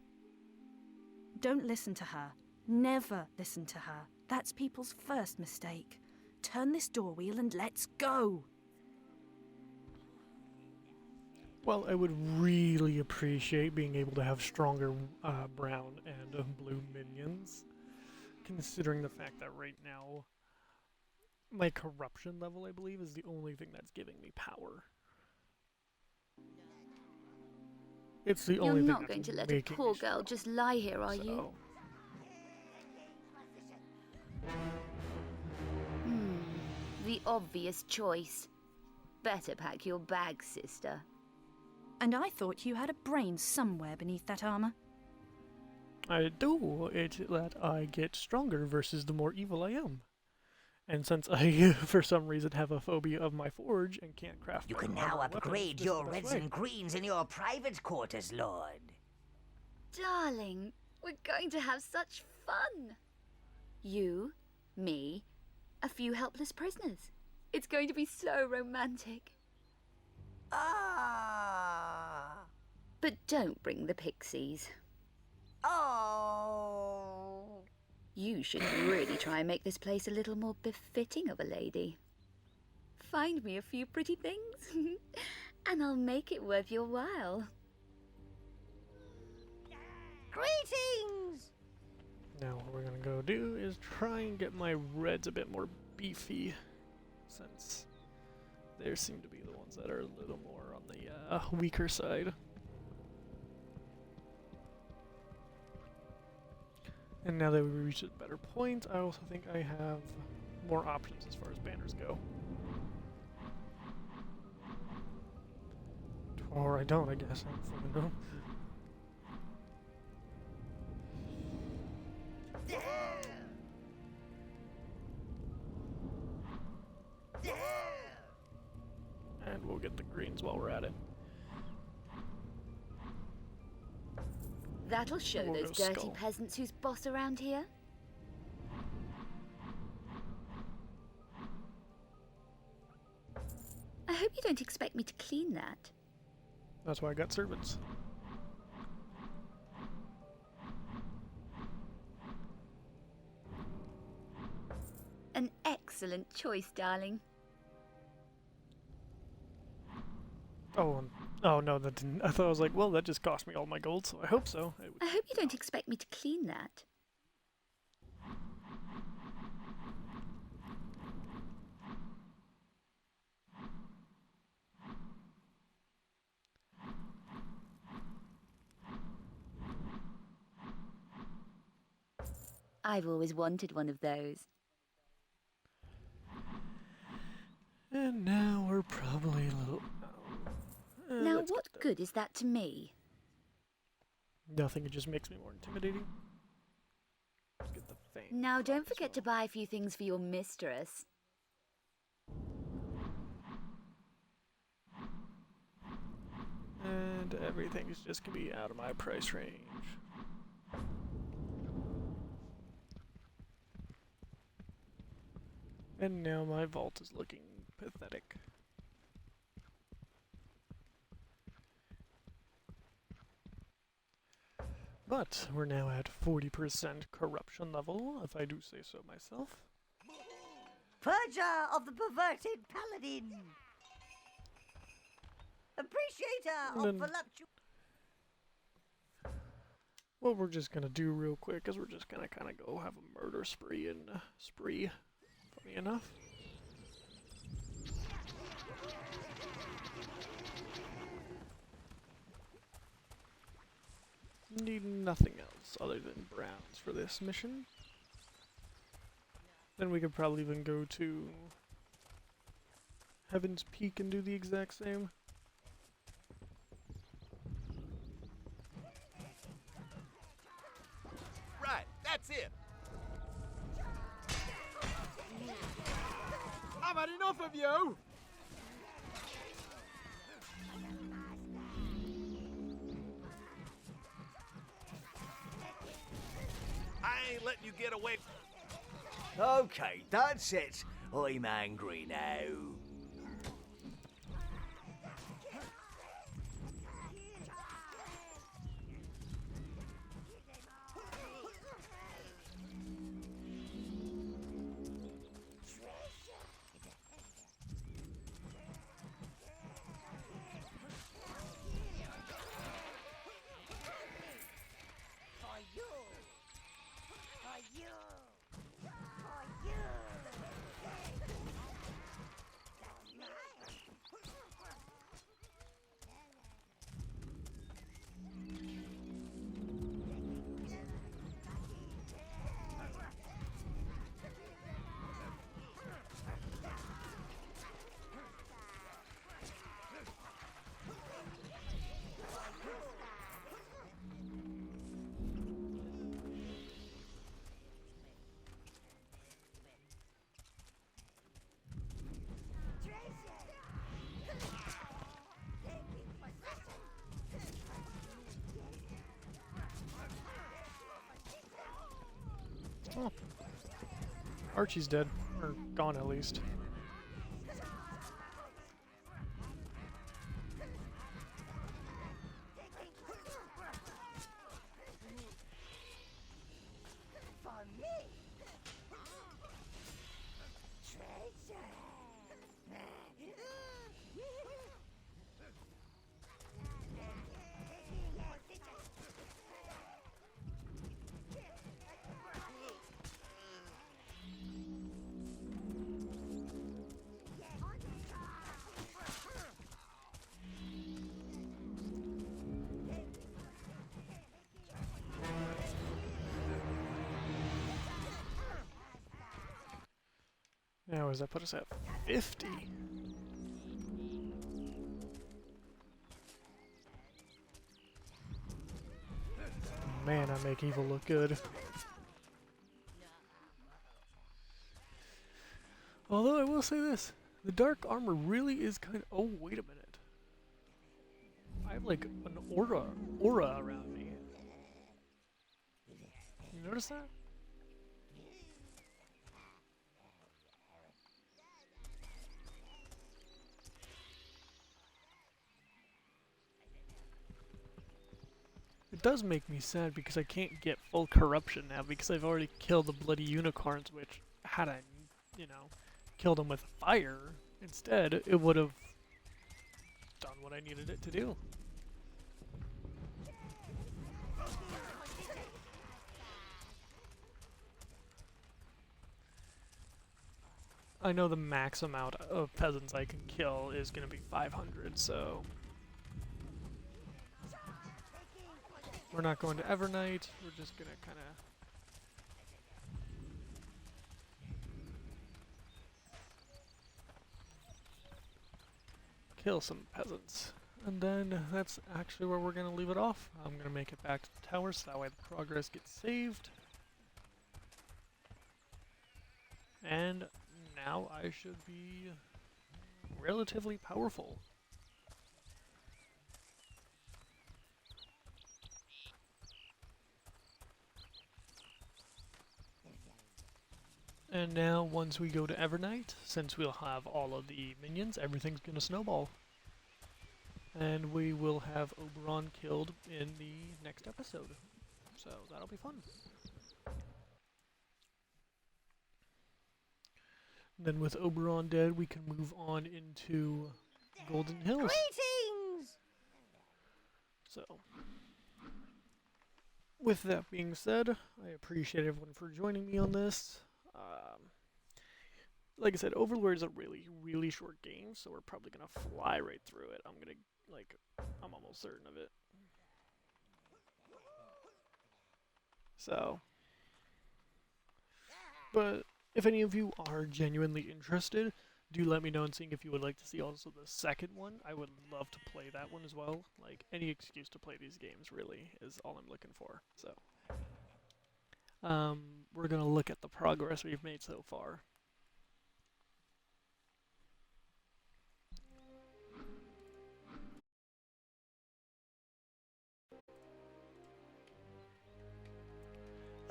Don't listen to her. Never listen to her. That's people's first mistake. Turn this door wheel and let's go. Well, I would really appreciate being able to have stronger brown and blue minions, considering the fact that right now my corruption level, I believe, is the only thing that's giving me power. It's the only thing You're not that's going to let a making poor me girl just lie here, are you? so. The obvious choice. Better pack your bag, sister. And I thought you had a brain somewhere beneath that armor. I do. It's that I get stronger versus the more evil I am. And since I, for some reason, have a phobia of my forge and can't craft You my can armor now or weapons, upgrade this is your the best reds way. and greens in your private quarters, Lord. Darling, we're going to have such fun. You, me, a few helpless prisoners. It's going to be so romantic. Ah. But don't bring the pixies. Oh. You should really try and make this place a little more befitting of a lady. Find me a few pretty things, and I'll make it worth your while. Greetings! Now what we're gonna go do is try and get my reds a bit more beefy, since they seem to be the ones that are a little more on the weaker side. And now that we reached a better point, I also think I have more options as far as banners go. Or I don't, I guess. I don't fucking know. And we'll get the greens while we're at it. That'll show We'll those go dirty skull. peasants who's boss around here. I hope you don't expect me to clean that. That's why I got servants. An excellent choice, darling. Oh, oh no, that didn't. I thought I was like, well, that just cost me all my gold, so I hope so. I hope you don't expect me to clean that. I've always wanted one of those. And now we're probably a little... Now, let's what good is that to me? Nothing, it just makes me more intimidating. Let's get the fame. Now, don't forget to buy a few things for your mistress. And everything's just gonna be out of my price range. And now my vault is looking pathetic. But we're now at 40% corruption level, if I do say so myself. Purger of the perverted paladin. Appreciator of Then- voluptuous. What we're just gonna do real quick is we're just gonna kind of go have a murder spree and funny enough. Need nothing else other than browns for this mission. Then we could probably even go to Heaven's Peak and do the exact same. Right, that's it. I've had enough of you! I ain't letting you get away. Okay, that's it. I'm angry now. Oh. Archie's dead. Or gone, at least. Now, where does that put us at? 50. Man, I make evil look good. Although I will say this, the dark armor really is kind of... Oh, wait a minute. I have like an aura around me. You notice that? It does make me sad because I can't get full corruption now because I've already killed the bloody unicorns, which had I, you know, killed them with fire instead, it would have done what I needed it to do. I know the max amount of peasants I can kill is going to be 500, so... We're not going to Evernight, we're just going to kind of... kill some peasants. And then that's actually where we're going to leave it off. I'm going to make it back to the tower so that way the progress gets saved. And now I should be relatively powerful. And now, once we go to Evernight, since we'll have all of the minions, everything's gonna snowball. And we will have Oberon killed in the next episode. So, that'll be fun. Then with Oberon dead, we can move on into Golden Hills. Greetings! So, with that being said, I appreciate everyone for joining me on this. Like I said, Overlord is a really, really short game, so we're probably gonna fly right through it. I'm almost certain of it. So, but if any of you are genuinely interested, do let me know and seeing if you would like to see also the second one. I would love to play that one as well. Like, any excuse to play these games really is all I'm looking for. So, we're gonna look at the progress we've made so far.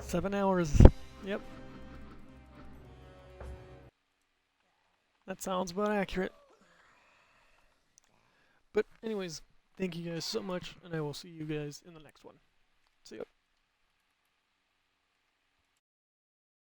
Seven hours. Yep. That sounds about accurate. But anyways, thank you guys so much, and I will see you guys in the next one.